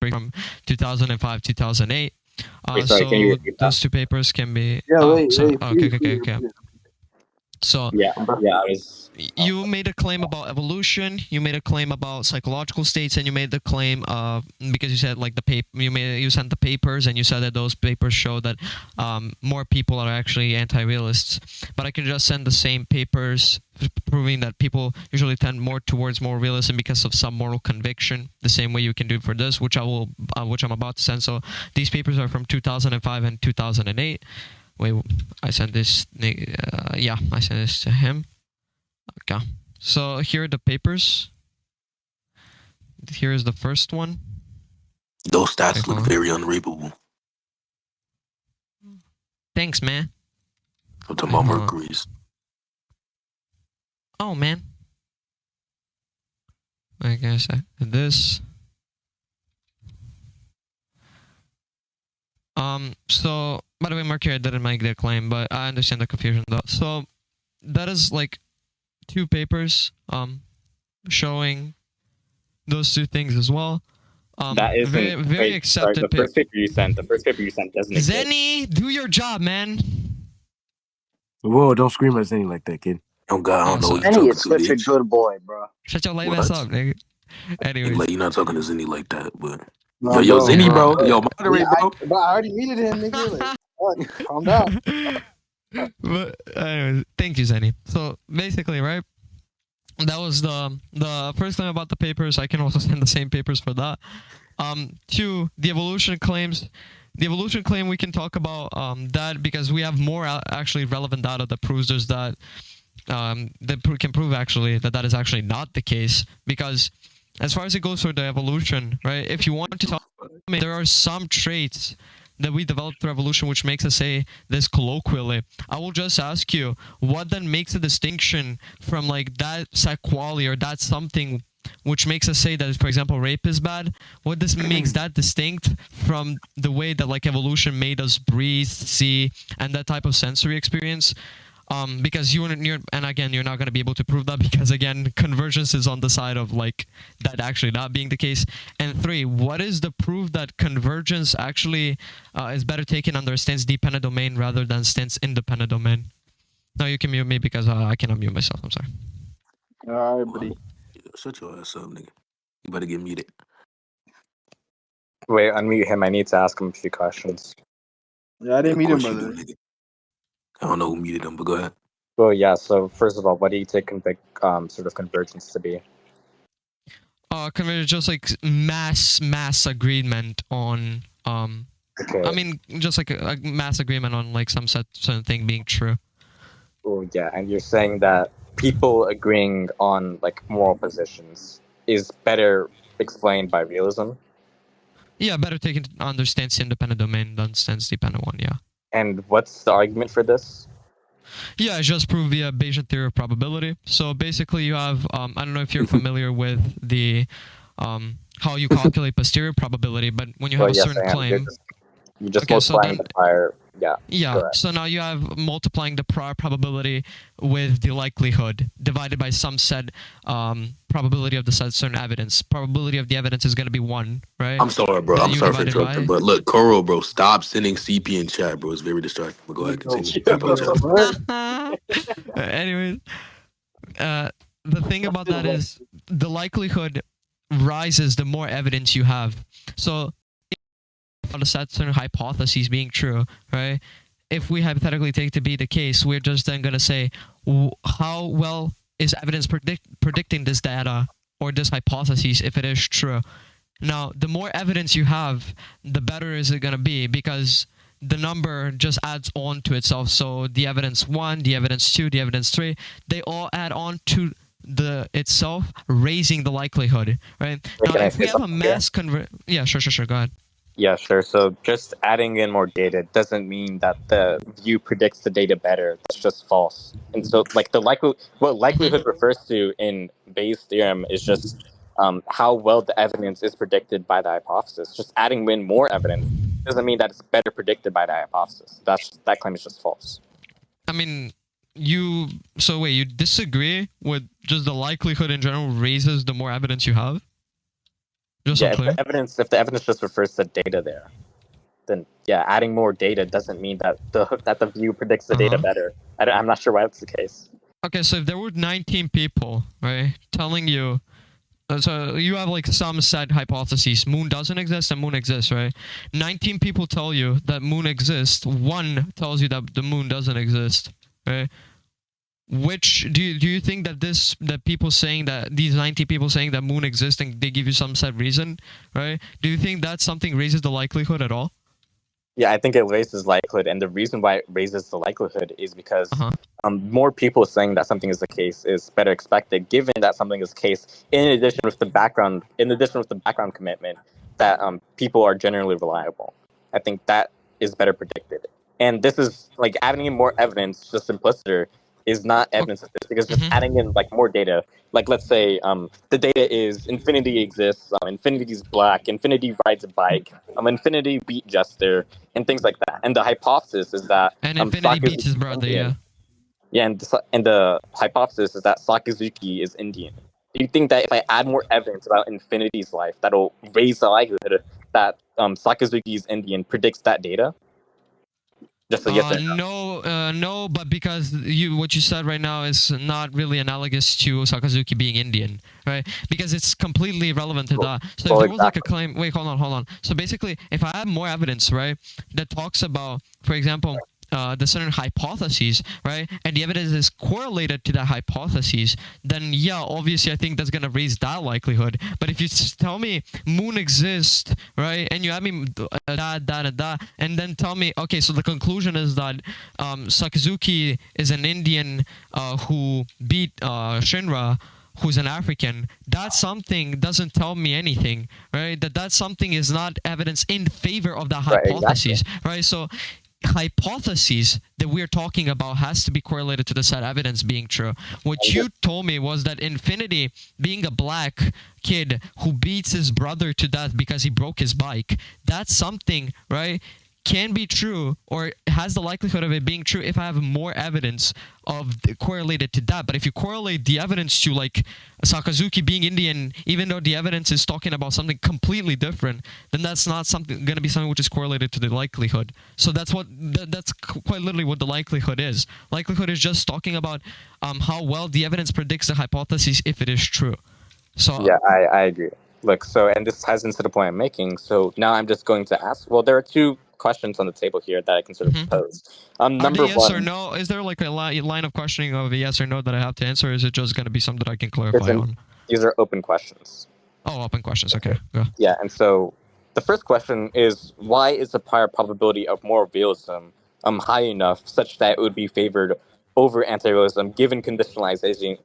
[SPEAKER 1] from 2005, 2008. So those two papers can be. Okay. So you made a claim about evolution, you made a claim about psychological states, and you made the claim of, because you said like you sent the papers, and you said that those papers show that more people are actually anti-realists. But I can just send the same papers proving that people usually tend more towards moral realism because of some moral conviction, the same way you can do it for this, which I'm about to send. So these papers are from 2005 and 2008. Wait, I sent this. Yeah, I sent this to him. Okay. So here are the papers. Here is the first one.
[SPEAKER 4] Those stats look very unreadable.
[SPEAKER 1] Thanks, man.
[SPEAKER 4] I'm talking about Mercury's.
[SPEAKER 1] Oh, man. I guess this. So, by the way, Mercury didn't make the claim, but I understand the confusion though. So, that is like 2 papers, showing those 2 things as well.
[SPEAKER 2] That isn't
[SPEAKER 1] very accepted.
[SPEAKER 2] The first paper you sent doesn't exist.
[SPEAKER 1] Zenny, do your job, man.
[SPEAKER 6] Whoa, don't scream at Zenny like that, kid.
[SPEAKER 4] Oh God, I don't know who you
[SPEAKER 5] Zenny
[SPEAKER 4] talking
[SPEAKER 5] is
[SPEAKER 4] to,
[SPEAKER 5] such a
[SPEAKER 4] bitch.
[SPEAKER 5] good boy, bro.
[SPEAKER 1] Shut your lame
[SPEAKER 4] What?
[SPEAKER 1] ass up, nigga. Anyways.
[SPEAKER 4] Like, you're not talking to Zenny like that, but
[SPEAKER 5] No,
[SPEAKER 4] yo,
[SPEAKER 5] bro,
[SPEAKER 4] Zenny,
[SPEAKER 5] bro.
[SPEAKER 4] bro. Yo, moderate, bro.
[SPEAKER 5] But I already muted him, nigga. Like, what? Calm down.
[SPEAKER 1] But anyways, thank you, Zenny. So basically, right? That was the first thing about the papers. I can also send the same papers for that. 2, the evolution claims. The evolution claim, we can talk about that because we have more actually relevant data that proves there's that can prove actually that is actually not the case. Because as far as it goes for the evolution, right? If you want to tell me there are some traits that we developed through evolution which makes us say this colloquially, I will just ask you, what then makes a distinction from like that set quality or that something which makes us say that, for example, rape is bad? What this makes that distinct from the way that like evolution made us breathe, see, and that type of sensory experience? Because you're and again, you're not going to be able to prove that because again, convergence is on the side of like that actually not being the case. And 3, what is the proof that convergence actually is better taken under a stance-dependent domain rather than stance-independent domain? No, you can mute me because I cannot mute myself. I'm sorry.
[SPEAKER 5] All right, buddy.
[SPEAKER 4] Shut your ass up, nigga. You better get muted.
[SPEAKER 2] Wait, unmute him. I need to ask him a few questions.
[SPEAKER 5] Yeah, I didn't meet him,
[SPEAKER 4] Of course you
[SPEAKER 5] brother.
[SPEAKER 4] do, nigga. I don't know who muted him, but go ahead.
[SPEAKER 2] Well, yeah. So first of all, what do you take sort of convergence to be?
[SPEAKER 1] Convergence just like mass agreement on
[SPEAKER 2] Okay.
[SPEAKER 1] I mean, just like a mass agreement on like some certain thing being true.
[SPEAKER 2] Oh, yeah, and you're saying that people agreeing on like moral positions is better explained by realism?
[SPEAKER 1] Yeah, better taken under stance-independent domain than stance-dependent one, yeah.
[SPEAKER 2] And what's the argument for this?
[SPEAKER 1] Yeah, I just proved via Bayesian theory of probability. So basically you have, I don't know if you're familiar with the, how you calculate posterior probability, but when you have a certain claim...
[SPEAKER 2] You're just multiplying the prior, yeah.
[SPEAKER 1] Yeah, so now you have multiplying the prior probability with the likelihood divided by some set probability of the certain evidence. Probability of the evidence is going to be 1, right?
[SPEAKER 4] I'm sorry, bro.
[SPEAKER 1] That
[SPEAKER 4] I'm
[SPEAKER 1] you
[SPEAKER 4] sorry for
[SPEAKER 1] divided by-
[SPEAKER 4] interrupting, but look, Coro, bro, stop sending CP in chat, bro. It's very distracting. But go ahead, continue. I apologize.
[SPEAKER 1] Anyways, the thing about that is the likelihood rises the more evidence you have. So the certain hypotheses being true, right? If we hypothetically take to be the case, we're just then going to say, how well is evidence predicting this data or this hypothesis if it is true? Now, the more evidence you have, the better is it going to be because the number just adds on to itself. So the evidence 1, the evidence 2, the evidence 3, they all add on to the itself, raising the likelihood, right? Now, if we have a mass yeah, sure, go ahead.
[SPEAKER 2] Yeah, sure. So just adding in more data doesn't mean that the view predicts the data better. That's just false. And so, like what likelihood refers to in Bayes' theorem is just how well the evidence is predicted by the hypothesis. Just adding in more evidence doesn't mean that it's better predicted by the hypothesis. That claim is just false.
[SPEAKER 1] I mean, you disagree with just the likelihood in general raises the more evidence you have? Just
[SPEAKER 2] yeah, if the evidence just refers to data there, then yeah, adding more data doesn't mean that the view predicts the data better. I'm not sure why that's the case.
[SPEAKER 1] Okay, so if there were 19 people, right, telling you, so you have like some set hypotheses, moon doesn't exist and moon exists, right? 19 people tell you that moon exists, 1 tells you that the moon doesn't exist, right? Which do you think that people saying that these 90 people saying that moon exists and they give you some set reason, right? Do you think that something raises the likelihood at all?
[SPEAKER 2] Yeah, I think it raises likelihood, and the reason why it raises the likelihood is because more people saying that something is the case is better expected, given that something is the case. In addition with the background commitment that people are generally reliable. I think that is better predicted. And this is like adding in more evidence, just simpliciter, is not evidence of this because just adding in like more data. Like let's say the data is infinity exists, infinity's black, infinity rides a bike, infinity beat Jester, and things like that. And the hypothesis is that
[SPEAKER 1] And Infinity
[SPEAKER 2] Sakazuki
[SPEAKER 1] beats his
[SPEAKER 2] is
[SPEAKER 1] brother,
[SPEAKER 2] Indian.
[SPEAKER 1] yeah.
[SPEAKER 2] Yeah, and the hypothesis is that Sakazuki is Indian. Do you think that if I add more evidence about Infinity's life, that'll raise the likelihood that Sakazuki is Indian predicts that data? Just a yes or no.
[SPEAKER 1] No, but because what you said right now is not really analogous to Sakazuki being Indian, right? Because it's completely irrelevant to that. So if there was like a claim, wait, hold on. So basically, if I have more evidence, right, that talks about, for example, the certain hypotheses, right, and the evidence is correlated to that hypotheses, then yeah, obviously I think that's gonna raise that likelihood. But if you tell me moon exists, right, and you have me that, and then tell me, okay, so the conclusion is that Sakazuki is an Indian who beat Shinra, who's an African, that something doesn't tell me anything, right? That something is not evidence in favor of that hypothesis, right? So hypotheses that we're talking about has to be correlated to the set evidence being true. What you told me was that Infinity being a black kid who beats his brother to death because he broke his bike, that's something, right, can be true or has the likelihood of it being true if I have more evidence of correlated to that. But if you correlate the evidence to like Sakazuki being Indian, even though the evidence is talking about something completely different, then that's not something going to be something which is correlated to the likelihood. So that's what that's quite literally what the likelihood is. Likelihood is just talking about how well the evidence predicts the hypothesis if it is true. So
[SPEAKER 2] yeah, I agree. Look, so and this ties into the point I'm making. So now I'm just going to ask. Well, there are two questions on the table here that I can sort of pose.
[SPEAKER 1] Are they yes
[SPEAKER 2] one,
[SPEAKER 1] or no? Is there like a line of questioning of a yes or no that I have to answer? Or is it just going to be something that I can clarify on?
[SPEAKER 2] These are open questions.
[SPEAKER 1] Oh, open questions. Okay. Go.
[SPEAKER 2] Yeah, and so the first question is why is the prior probability of moral realism high enough such that it would be favored over anti-realism given conditionalization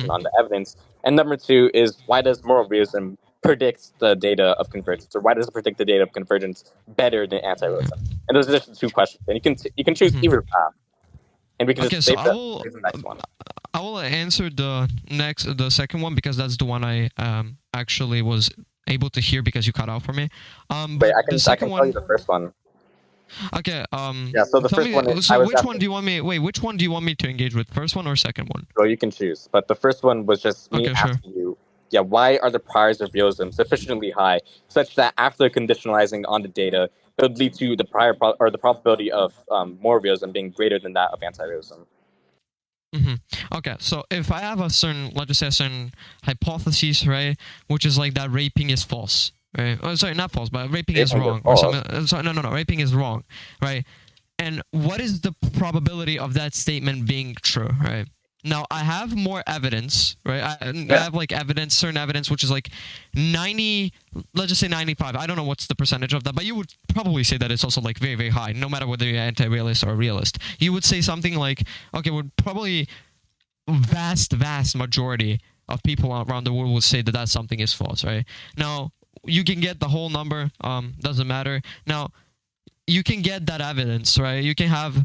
[SPEAKER 2] on the evidence? And number two is why does moral realism predict the data of convergence, or why does it predict the data of convergence better than anti-realism? And those are just the two questions, and you can choose either path, and we can just save the next one.
[SPEAKER 1] I will answer the second one because that's the one I actually was able to hear because you cut out for me.
[SPEAKER 2] Wait, I can tell you the first one.
[SPEAKER 1] Okay.
[SPEAKER 2] Yeah. So the first one is.
[SPEAKER 1] So which one do you want me? Wait, which one do you want me to engage with? First one or second one?
[SPEAKER 2] Well, you can choose, but the first one was just me asking you. Yeah, why are the priors of realism sufficiently high such that after conditionalizing on the data, it would lead to the the probability of more realism being greater than that of anti-realism?
[SPEAKER 1] Okay, so if I have a certain, let's just say a certain hypothesis, right, which is like that raping is false, right? Oh, sorry, not false, but raping is wrong, or something. Sorry, no, raping is wrong, right? And what is the probability of that statement being true, right? Now I have more evidence, right? I have like certain evidence, which is like 90, let's just say 95. I don't know what's the percentage of that, but you would probably say that it's also like very, very high, no matter whether you're anti-realist or a realist. You would say something like, okay, we're probably vast majority of people around the world would say that something is false, right? Now, you can get the whole number, doesn't matter. Now, you can get that evidence, right? You can have,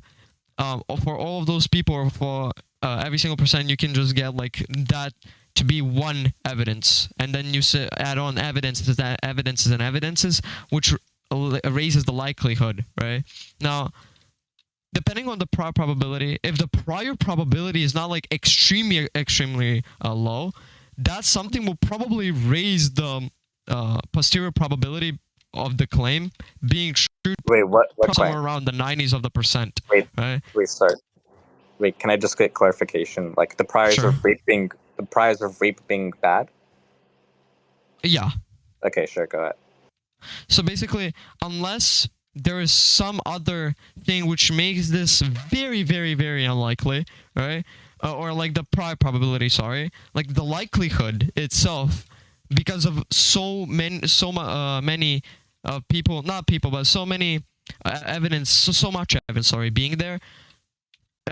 [SPEAKER 1] for all of those people, or for every single percent, you can just get like that to be one evidence, and then you add on evidences, which raises the likelihood, right? Now, depending on the prior probability, if the prior probability is not like extremely low, that something will probably raise the posterior probability of the claim being true.
[SPEAKER 2] Wait, what
[SPEAKER 1] somewhere
[SPEAKER 2] claim?
[SPEAKER 1] around the 90s of the percent. Right?
[SPEAKER 2] Wait, can I just get clarification? Like the priors of rape being bad?
[SPEAKER 1] Yeah.
[SPEAKER 2] Okay, sure, go ahead.
[SPEAKER 1] So basically, unless there is some other thing which makes this very, very, very unlikely, right? Or like the prior probability, like the likelihood itself, because of so many people, not people, but so many evidence, so much evidence, being there,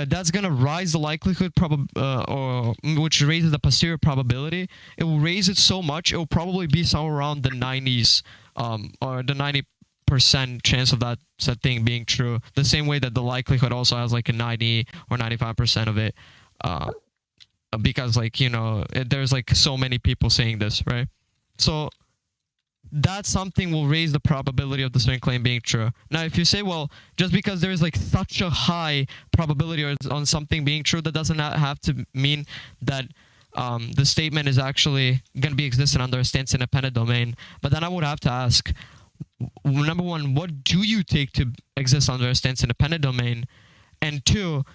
[SPEAKER 1] that's gonna rise the likelihood, or which raises the posterior probability. It will raise it so much, it will probably be somewhere around the 90s, or the 90% 1% chance of that said thing being true. The same way that the likelihood also has like a 90 or 95% of it. Because like, there's like so many people saying this, right? So that something will raise the probability of the certain claim being true. Now, if you say, well, just because there is like such a high probability on something being true, that doesn't have to mean that the statement is actually going to be existent under a stance independent domain. But then I would have to ask, number one, what do you take to exist under a stance independent domain? And two,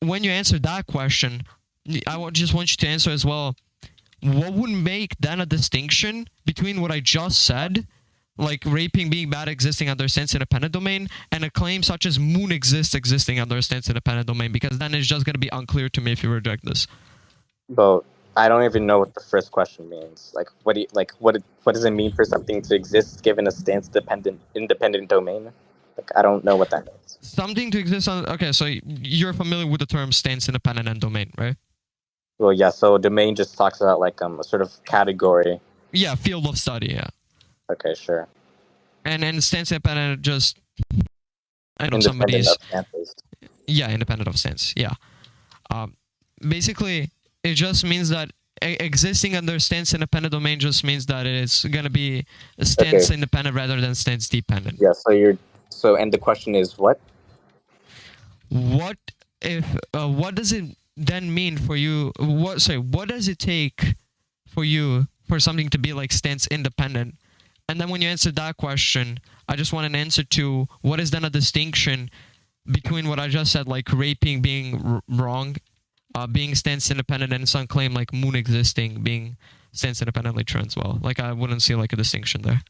[SPEAKER 1] when you answer that question, I just want you to answer as well, what would make then a distinction between what I just said, like raping being bad existing under a stance independent domain, and a claim such as moon exists existing under a stance independent domain? Because then it's just going to be unclear to me if you reject this.
[SPEAKER 2] Well, I don't even know what the first question means. Like, what does it mean for something to exist given a stance independent domain? Like, I don't know what that means.
[SPEAKER 1] Something to exist on. Okay, so you're familiar with the term stance independent and domain, right?
[SPEAKER 2] Well, yeah. So domain just talks about like a sort of category.
[SPEAKER 1] Yeah, field of study. Yeah.
[SPEAKER 2] Okay, sure.
[SPEAKER 1] And stance independent just, I know
[SPEAKER 2] Independent
[SPEAKER 1] somebody's.
[SPEAKER 2] of stances.
[SPEAKER 1] Yeah, independent of stance. Yeah. Basically, it just means that existing under stance independent domain just means that it's gonna be stance independent rather than stance dependent.
[SPEAKER 2] Yeah. And the question is what?
[SPEAKER 1] What if? What does it then mean for you? What does it take for you for something to be like stance independent? And then when you answer that question, I just want an answer to what is then a distinction between what I just said, like raping being wrong, being stance independent, and some claim like moon existing being stance independently true as well. Like I wouldn't see like a distinction there.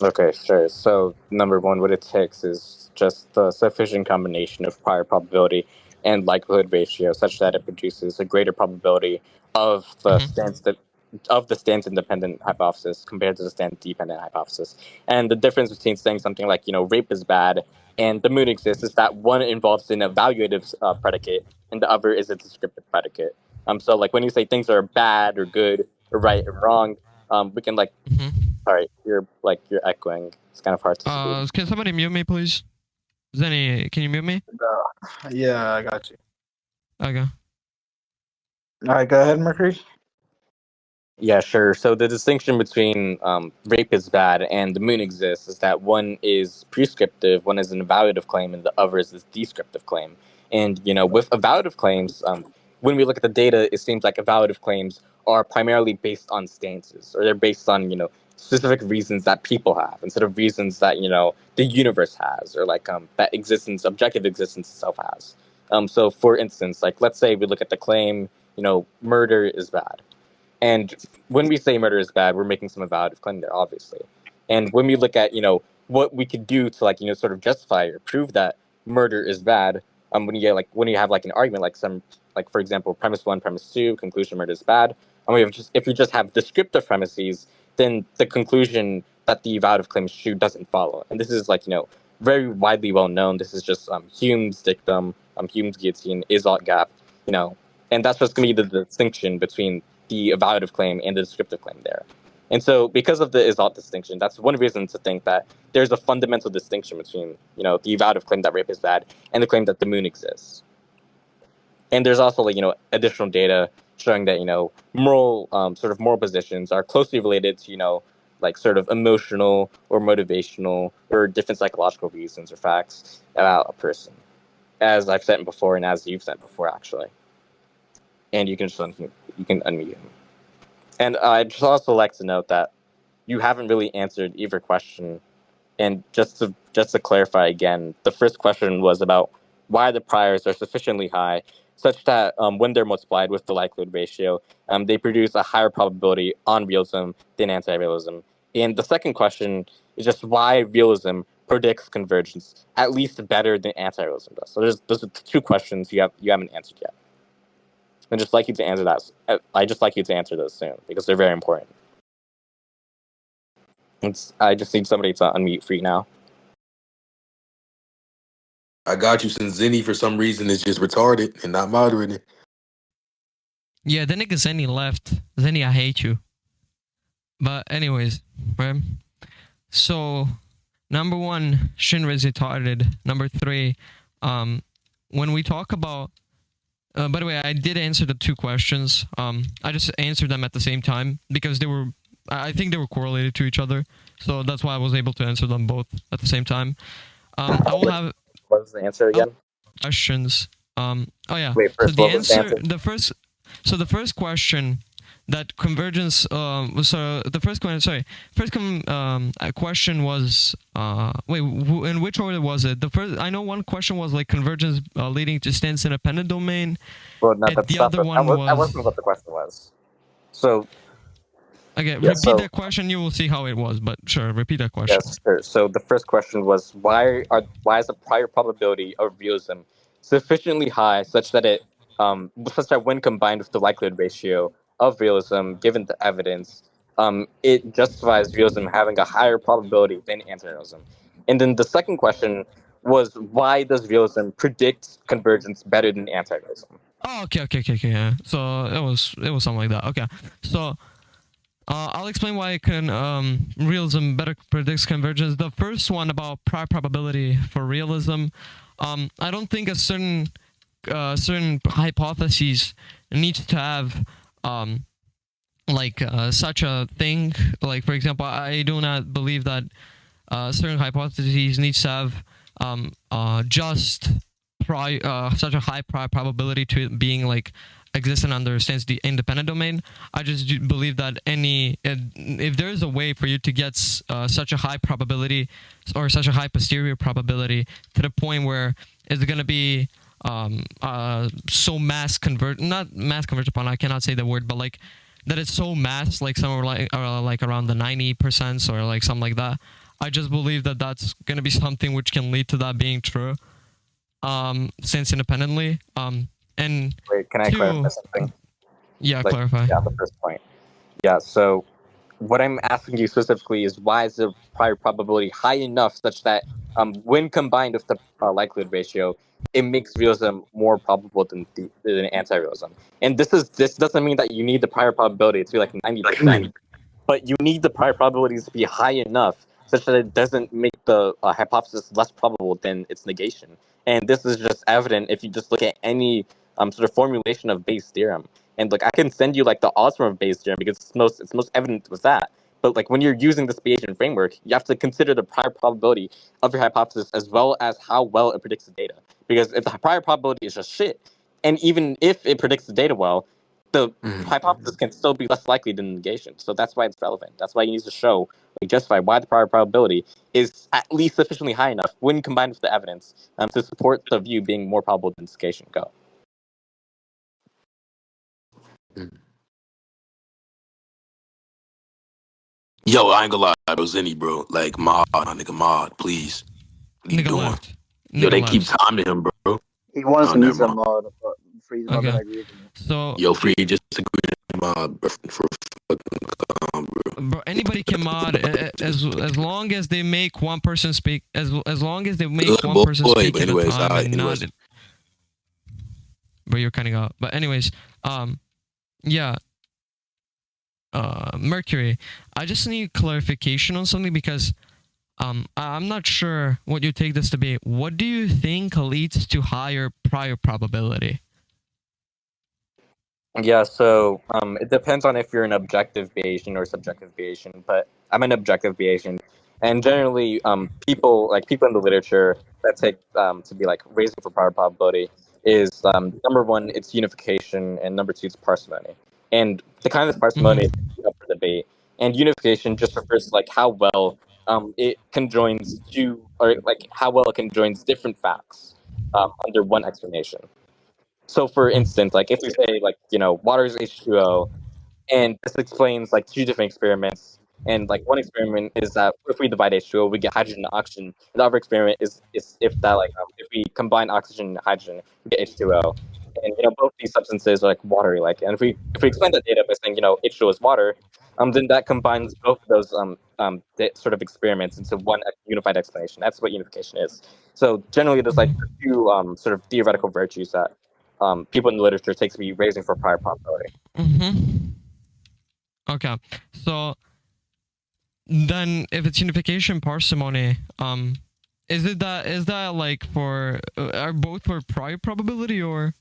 [SPEAKER 2] Okay, sure. So number one, what it takes is just the sufficient combination of prior probability and likelihood ratio, such that it produces a greater probability of the stance independent hypothesis compared to the stance dependent hypothesis. And the difference between saying something like rape is bad and the moon exists is that one involves an evaluative predicate and the other is a descriptive predicate. So like when you say things are bad or good or right or wrong, we can like. Sorry, you're echoing. It's kind of hard to see.
[SPEAKER 1] Can somebody mute me, please? Zenny, can you mute me?
[SPEAKER 5] Yeah, I got you.
[SPEAKER 1] Okay.
[SPEAKER 5] All right, go ahead, Mercury.
[SPEAKER 2] Yeah, sure. So the distinction between rape is bad and the moon exists is that one is prescriptive, one is an evaluative claim, and the other is this descriptive claim. And with evaluative claims, when we look at the data, it seems like evaluative claims are primarily based on stances, or they're based on specific reasons that people have instead of reasons that the universe has, or like that objective existence itself has. So for instance, like let's say we look at the claim, murder is bad. And when we say murder is bad, we're making some evaluative claim there, obviously. And when we look at, what we could do to sort of justify or prove that murder is bad, when you have like an argument, like for example, premise one, premise two, conclusion murder is bad, and if we just have descriptive premises, then the conclusion that the evaluative claim is true doesn't follow. And this is very widely well known. This is just Hume's dictum, Hume's guillotine, Isot gap, and that's just going to be the distinction between the evaluative claim and the descriptive claim there. And so because of the Isot distinction, that's one reason to think that there's a fundamental distinction between, the evaluative claim that rape is bad and the claim that the moon exists. And there's also additional data showing that, moral positions are closely related to, sort of emotional or motivational or different psychological reasons or facts about a person, as I've said before and as you've said before, actually. And you can unmute him. And I'd just also like to note that you haven't really answered either question. And just to clarify again, the first question was about why the priors are sufficiently high such that when they're multiplied with the likelihood ratio, they produce a higher probability on realism than anti-realism. And the second question is just why realism predicts convergence at least better than anti-realism does. So those are the two questions you haven't answered yet. And just like you to answer that. I just like you to answer those soon because they're very important. I just need somebody to unmute for you now.
[SPEAKER 4] I got you, since Zenny for some reason is just retarded and not moderating.
[SPEAKER 1] Yeah, the nigga Zenny left. Zenny, I hate you. But anyways, right? So number one, Shinra is retarded. Number three, when we talk about by the way, I did answer the two questions. I just answered them at the same time because they were, I think they were correlated to each other. So that's why I was able to answer them both at the same time. I will have
[SPEAKER 2] What was the answer again?
[SPEAKER 1] questions. Oh yeah.
[SPEAKER 2] Wait,
[SPEAKER 1] So
[SPEAKER 2] first,
[SPEAKER 1] the
[SPEAKER 2] what was the
[SPEAKER 1] answer,
[SPEAKER 2] answer?
[SPEAKER 1] the first question, that convergence. So the first question. Sorry, question was. Wait, in which order was it? The first. I know one question was like convergence leading to stance independent domain.
[SPEAKER 2] Well, no,
[SPEAKER 1] And
[SPEAKER 2] that's
[SPEAKER 1] the
[SPEAKER 2] not
[SPEAKER 1] other one
[SPEAKER 2] that
[SPEAKER 1] was.
[SPEAKER 2] wasn't what the question was. So
[SPEAKER 1] Okay,
[SPEAKER 2] yeah,
[SPEAKER 1] repeat that question. You will see how it was. But sure, repeat that question.
[SPEAKER 2] yes, sure. So the first question was why is the prior probability of realism sufficiently high such that when combined with the likelihood ratio of realism given the evidence, it justifies realism having a higher probability than anti-realism. And then the second question was why does realism predict convergence better than anti-realism?
[SPEAKER 1] Oh, okay. Yeah. So it was something like that. Okay. So I'll explain why realism better predicts convergence. The first one about prior probability for realism. I don't think a certain hypotheses needs to have such a thing. Like for example, I do not believe that certain hypotheses needs to have just such a high probability to it being like existent under stands the independent domain. I just believe that if there is a way for you to get such a high probability or such a high posterior probability to the point where it's going to be so not mass converge upon, I cannot say the word, but like that it's so mass, like somewhere like around the 90% or like something like that. I just believe that that's going to be something which can lead to that being true, since independently. And
[SPEAKER 2] Wait, can I clarify something?
[SPEAKER 1] Yeah, clarify.
[SPEAKER 2] Yeah, the first point. Yeah, so what I'm asking you specifically is why is the prior probability high enough such that when combined with the likelihood ratio, it makes realism more probable than anti-realism. And this doesn't mean that you need the prior probability to be like 90%, but you need the prior probabilities to be high enough such that it doesn't make the hypothesis less probable than its negation. And this is just evident if you just look at any sort of formulation of Bayes' theorem. And like I can send you like the odds form of Bayes' theorem because it's most evident with that. But like when you're using this Bayesian framework, you have to consider the prior probability of your hypothesis as well as how well it predicts the data. Because if the prior probability is just shit, and even if it predicts the data well, the hypothesis can still be less likely than negation. So that's why it's relevant. That's why you need to show, like, justify why the prior probability is at least sufficiently high enough when combined with the evidence to support the view being more probable than negation. Go.
[SPEAKER 4] Yo, I ain't gonna lie, bro. Zenny, bro. Like, mod, my nigga, mod, please. What are you
[SPEAKER 1] Nigga
[SPEAKER 4] doing?
[SPEAKER 1] left.
[SPEAKER 4] Yo,
[SPEAKER 1] Nigga
[SPEAKER 4] they keep
[SPEAKER 1] left.
[SPEAKER 4] timing him, bro.
[SPEAKER 5] He wants
[SPEAKER 4] Oh,
[SPEAKER 5] to meet
[SPEAKER 4] never
[SPEAKER 5] some
[SPEAKER 4] mind.
[SPEAKER 5] mod, but Freeze not
[SPEAKER 1] Okay.
[SPEAKER 5] gonna agree with me.
[SPEAKER 1] So
[SPEAKER 4] Yo, free, just agree with mod, bro. For fucking bro.
[SPEAKER 1] bro, anybody can mod as long as they make one person speak, as long as they make
[SPEAKER 4] Good
[SPEAKER 1] one
[SPEAKER 4] boy.
[SPEAKER 1] person speak
[SPEAKER 4] But
[SPEAKER 1] at a
[SPEAKER 4] anyways,
[SPEAKER 1] time and
[SPEAKER 4] anyways.
[SPEAKER 1] not. But you're cutting out. But anyways, yeah. Mercury, I just need clarification on something because I'm not sure what you take this to be. What do you think leads to higher prior probability?
[SPEAKER 2] Yeah, so it depends on if you're an objective Bayesian or subjective Bayesian, but I'm an objective Bayesian, and generally, people in the literature that take to be like raising for prior probability is number one, it's unification, and number two, it's parsimony. And the kind of parsimony is up for debate. And unification just refers to like how well it conjoins two, or like how well it conjoins different facts under one explanation. So, for instance, like if we say like water is H2O, and this explains like two different experiments. And like one experiment is that if we divide H2O, we get hydrogen and oxygen. And the other experiment is if that if we combine oxygen and hydrogen, we get H2O. And both these substances are like watery like. And if we explain that data by saying H2O is water, then that combines both of those sort of experiments into one unified explanation. That's what unification is. So generally, there's like a few sort of theoretical virtues that people in the literature take to be raising for prior probability.
[SPEAKER 1] Okay, so then if it's unification parsimony, is that like for are both for prior probability or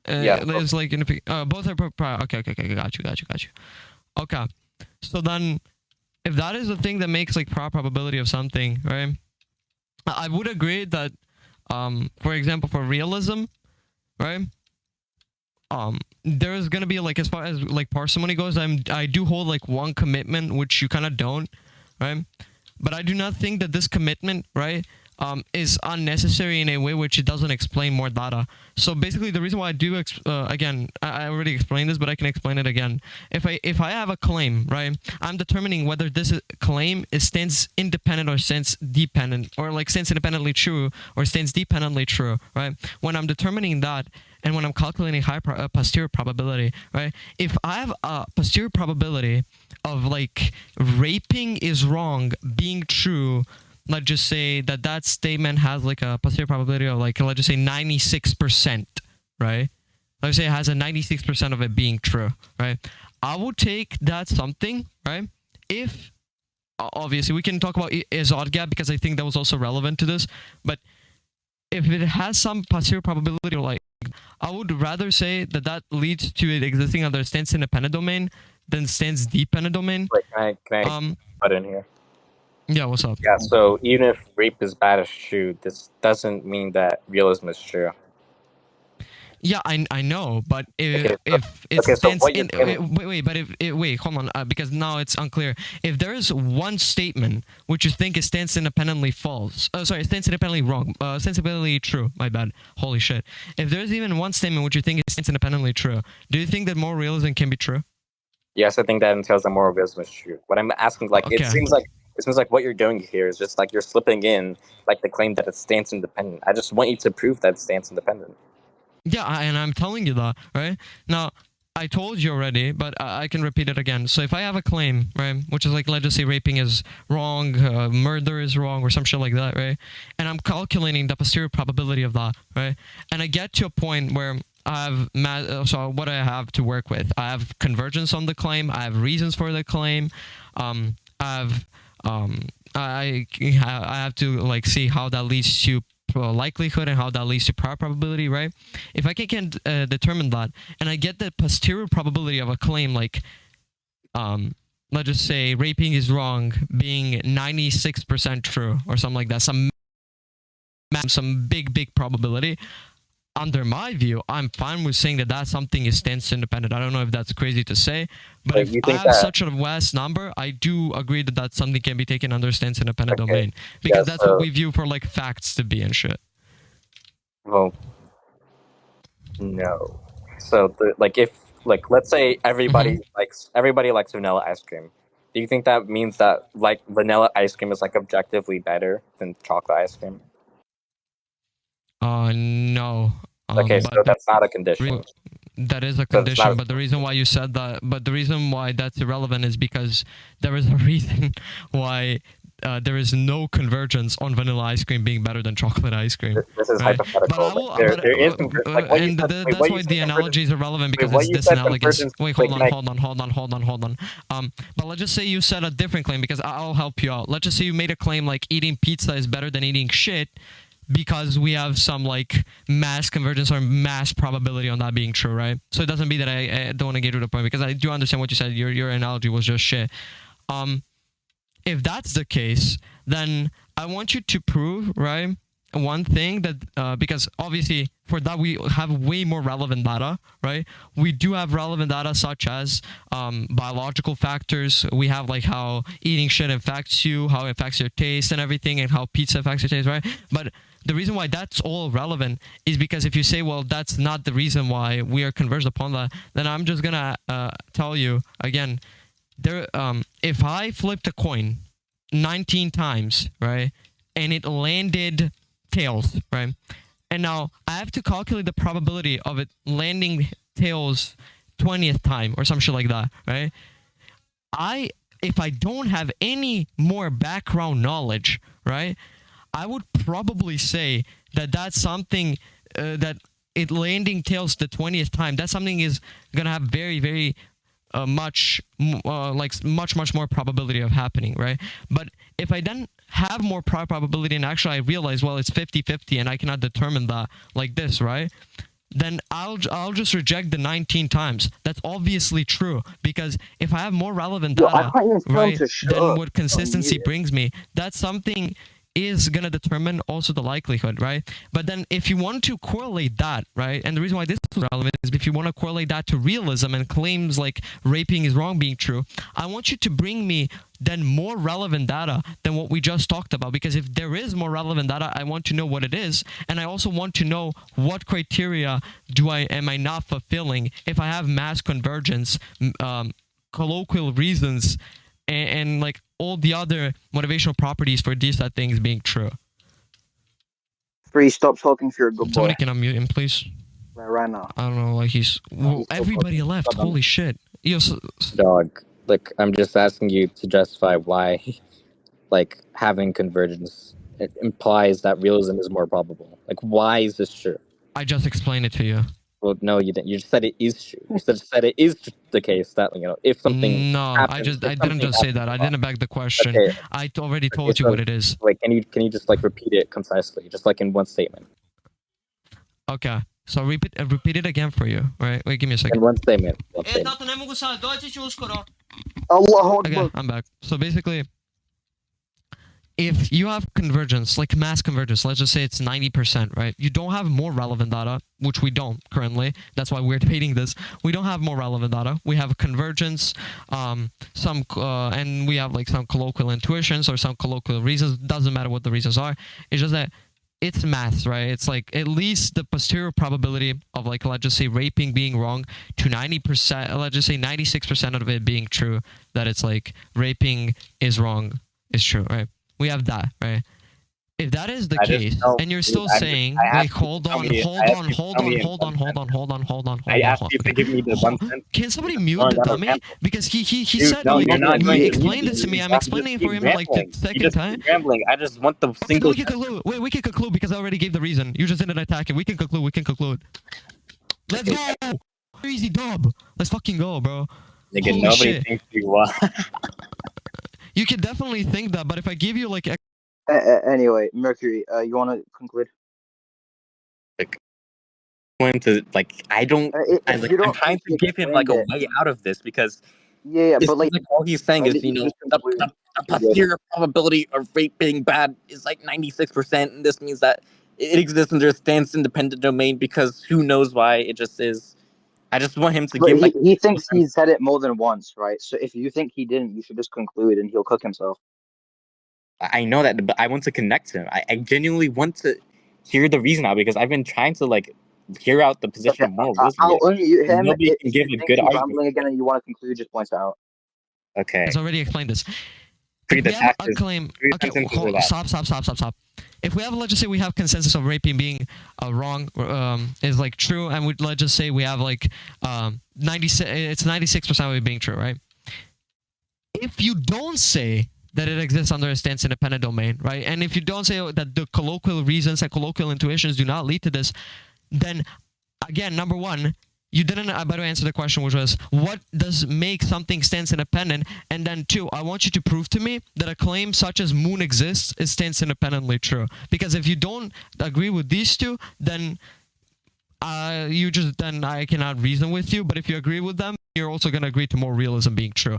[SPEAKER 2] Yeah.
[SPEAKER 1] is like both are for prior? Okay, got you. Okay, so then if that is the thing that makes like prior probability of something, right? I would agree that, for example, for realism, right? There's gonna be like, as far as like parsimony goes, I do hold like one commitment which you kind of don't, right? But I do not think that this commitment, right, is unnecessary in a way which it doesn't explain more data. So basically, the reason why I do again, I already explained this, but I can explain it again. If I have a claim, right, I'm determining whether this claim stands independent or stands dependent, or like stands independently true or stands dependently true, right? When I'm determining that, and when I'm calculating posterior probability, right? If I have a posterior probability of like raping is wrong being true, let's just say that statement has like a posterior probability of like, let's just say 96%, right? Let's say it has a 96% of it being true, right? I will take that something, right? If obviously we can talk about Izod gap because I think that was also relevant to this, but if it has some posterior probability, like I would rather say that leads to it existing under stance independent domain than stance dependent domain.
[SPEAKER 2] Wait, can I put in here?
[SPEAKER 1] Yeah, what's up?
[SPEAKER 2] Yeah, so even if rape is bad as true, this doesn't mean that realism is true.
[SPEAKER 1] Yeah, I know, but if
[SPEAKER 2] Okay,
[SPEAKER 1] it
[SPEAKER 2] so
[SPEAKER 1] stands
[SPEAKER 2] what you're
[SPEAKER 1] in
[SPEAKER 2] saying,
[SPEAKER 1] wait, hold on, because now it's unclear. If there is one statement which you think is stands independently false, stands independently wrong, stands independently true. My bad. Holy shit. If there's even one statement which you think is stands independently true, do you think that more realism can be true?
[SPEAKER 2] yes, I think that entails that moral realism is true. What I'm asking, like,
[SPEAKER 1] Okay.
[SPEAKER 2] it seems like what you're doing here is just like you're slipping in like the claim that it stands independent. I just want you to prove that it stands independent.
[SPEAKER 1] Yeah, and I'm telling you that, right? Now, I told you already, but I can repeat it again. So if I have a claim, right, which is like, let's just say raping is wrong, murder is wrong, or some shit like that, right? And I'm calculating the posterior probability of that, right? And I get to a point where I have so what I have to work with. I have convergence on the claim. I have reasons for the claim. I have I have to like see how that leads to likelihood and how that leads to prior probability, right? If I can determine that, and I get the posterior probability of a claim like, let's just say raping is wrong being 96% true or something like that, some big probability. Under my view, I'm fine with saying that something is stance independent. I don't know if that's crazy to say, but if
[SPEAKER 2] you
[SPEAKER 1] I
[SPEAKER 2] think
[SPEAKER 1] have
[SPEAKER 2] that,
[SPEAKER 1] such a vast number, I do agree that something can be taken under stance independent
[SPEAKER 2] okay,
[SPEAKER 1] domain, because
[SPEAKER 2] yeah,
[SPEAKER 1] that's
[SPEAKER 2] so,
[SPEAKER 1] what we view for like facts to be and shit.
[SPEAKER 2] well, no. So like if like let's say everybody likes vanilla ice cream. Do you think that means that like vanilla ice cream is like objectively better than chocolate ice cream?
[SPEAKER 1] No.
[SPEAKER 2] Okay, so
[SPEAKER 1] But
[SPEAKER 2] that's not a condition.
[SPEAKER 1] that is a
[SPEAKER 2] So it's not
[SPEAKER 1] condition, but the reason why you said that, but the reason why that's irrelevant is because there is a reason why there is no convergence on vanilla ice cream being better than chocolate ice cream.
[SPEAKER 2] This is
[SPEAKER 1] Right?
[SPEAKER 2] hypothetical.
[SPEAKER 1] But I will,
[SPEAKER 2] Like, there is like what you
[SPEAKER 1] and
[SPEAKER 2] said.
[SPEAKER 1] that's why the analogy is irrelevant, because
[SPEAKER 2] what
[SPEAKER 1] it's
[SPEAKER 2] you said
[SPEAKER 1] disanalogous.
[SPEAKER 2] convergence.
[SPEAKER 1] Wait, hold on. But let's just say you said a different claim, because I'll help you out. Let's just say you made a claim like eating pizza is better than eating shit, because we have some like mass convergence or mass probability on that being true, right? So it doesn't mean that I don't want to get to the point, because I do understand what you said. Your analogy was just shit. If that's the case, then I want you to prove, right, one thing that because obviously for that we have way more relevant data, right? We do have relevant data such as biological factors. We have like how eating shit affects you, how it affects your taste and everything, and how pizza affects your taste, right? But the reason why that's all relevant is because if you say, well, that's not the reason why we are converged upon that, then I'm just gonna tell you again, there if I flipped a coin 19 times, right, and it landed tails, right, and now I have to calculate the probability of it landing tails 20th time or some shit like that, right? If I don't have any more background knowledge, right, I would probably say that that's something that it landing tails the 20th time, that something is gonna have very much more probability of happening, right? But if I then have more probability and actually I realize, well, it's 50-50 and I cannot determine that like this, right? Then I'll just reject the 19 times. That's obviously true, because if I have more relevant
[SPEAKER 5] Yo, I
[SPEAKER 1] data,
[SPEAKER 5] can't even tell him
[SPEAKER 1] right,
[SPEAKER 5] to shut
[SPEAKER 1] then
[SPEAKER 5] up.
[SPEAKER 1] what consistency brings me, that's something is going to determine also the likelihood, right? But then if you want to correlate that, right, and the reason why this is relevant is if you want to correlate that to realism and claims like raping is wrong being true, I want you to bring me then more relevant data than what we just talked about, because if there is more relevant data, I want to know what it is, and I also want to know what criteria am I not fulfilling if I have mass convergence, colloquial reasons, and like all the other motivational properties for these things being true.
[SPEAKER 5] Free, stop talking if you're a good boy.
[SPEAKER 1] Somebody can unmute him, please.
[SPEAKER 5] Right now.
[SPEAKER 1] I don't know, like he's everybody left.
[SPEAKER 2] Stop.
[SPEAKER 1] Holy shit. Yo,
[SPEAKER 2] Dog. Like, I'm just asking you to justify why, like, having convergence it implies that realism is more probable. Like, why is this true?
[SPEAKER 1] I just explained it to you.
[SPEAKER 2] Well, no, you didn't. You just said it is true. You said it is the case that, if something
[SPEAKER 1] No,
[SPEAKER 2] happens,
[SPEAKER 1] I didn't just say that. I didn't beg the question.
[SPEAKER 2] Okay.
[SPEAKER 1] I already told you
[SPEAKER 2] so,
[SPEAKER 1] what it is.
[SPEAKER 2] Like, can you just like repeat it concisely, just like in one statement?
[SPEAKER 1] Okay. So repeat it again for you. Right? Wait, give me a second.
[SPEAKER 2] In one statement.
[SPEAKER 5] Allahu
[SPEAKER 1] Okay,
[SPEAKER 5] Akbar.
[SPEAKER 1] I'm back. So basically, if you have convergence, like mass convergence, let's just say it's 90%, right? You don't have more relevant data, which we don't currently. That's why we're debating this. We don't have more relevant data. We have convergence, and we have like some colloquial intuitions or some colloquial reasons. Doesn't matter what the reasons are. It's just that it's math, right? It's like at least the posterior probability of, like, let's just say raping being wrong to 90%, let's just say 96% of it being true, that it's like raping is wrong is true, right? We have that, right? If that is the case, and you're still saying, like, hold on.
[SPEAKER 2] I asked you to give me the one sentence.
[SPEAKER 1] Can somebody mute the dummy? Because he
[SPEAKER 2] Dude,
[SPEAKER 1] said,
[SPEAKER 2] no,
[SPEAKER 1] like,
[SPEAKER 2] you're not
[SPEAKER 1] he explained this to me. I'm
[SPEAKER 2] You
[SPEAKER 1] explaining it for him like the second
[SPEAKER 2] just
[SPEAKER 1] time.
[SPEAKER 2] keep rambling. I just want the single.
[SPEAKER 1] We can conclude. Wait, we can conclude because I already gave the reason. You just didn't attack it. We can conclude. Let's go. Easy dub. Let's fucking go, bro.
[SPEAKER 2] Nigga,
[SPEAKER 1] Holy
[SPEAKER 2] nobody
[SPEAKER 1] shit.
[SPEAKER 2] thinks you are.
[SPEAKER 1] You can definitely think that, but if I give you like
[SPEAKER 5] Anyway, Mercury, you want to conclude?
[SPEAKER 2] I don't. I'm trying to give him like a way out of this, because
[SPEAKER 5] yeah, but like
[SPEAKER 2] all he's saying is,
[SPEAKER 5] just conclude.
[SPEAKER 2] the posterior probability of rape being bad is like 96%, and this means that it exists under a stance-independent domain, because who knows why, it just is. I just want him to
[SPEAKER 5] But
[SPEAKER 2] give like.
[SPEAKER 5] he thinks he's said it more than once, right? So if you think he didn't, you should just conclude, and he'll cook himself.
[SPEAKER 2] I know that, but I want to connect him. I genuinely want to hear the reason out, because I've been trying to like hear out the position of moral wisdom.
[SPEAKER 5] I'll unmute him.
[SPEAKER 2] Nobody can give a good argument.
[SPEAKER 5] Rambling again, and you want to conclude, just point it out.
[SPEAKER 2] Okay.
[SPEAKER 1] It's already explained this.
[SPEAKER 2] If
[SPEAKER 1] we have a claim. Okay, stop. If we have, let's just say we have consensus of raping being wrong, is like true, and let's just say we have like 96. It's 96% of it being true, right? If you don't say that it exists under a stance-independent domain, right? And if you don't say that the colloquial reasons and colloquial intuitions do not lead to this, then again, number one, you didn't better answer the question, which was, what does make something stance-independent? And then two, I want you to prove to me that a claim such as moon exists is stance-independently true. Because if you don't agree with these two, then I cannot reason with you. But if you agree with them, you're also going to agree to more realism being true.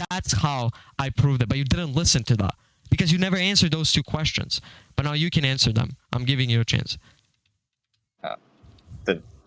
[SPEAKER 1] That's how I proved it. But you didn't listen to that because you never answered those two questions. But now you can answer them. I'm giving you a chance.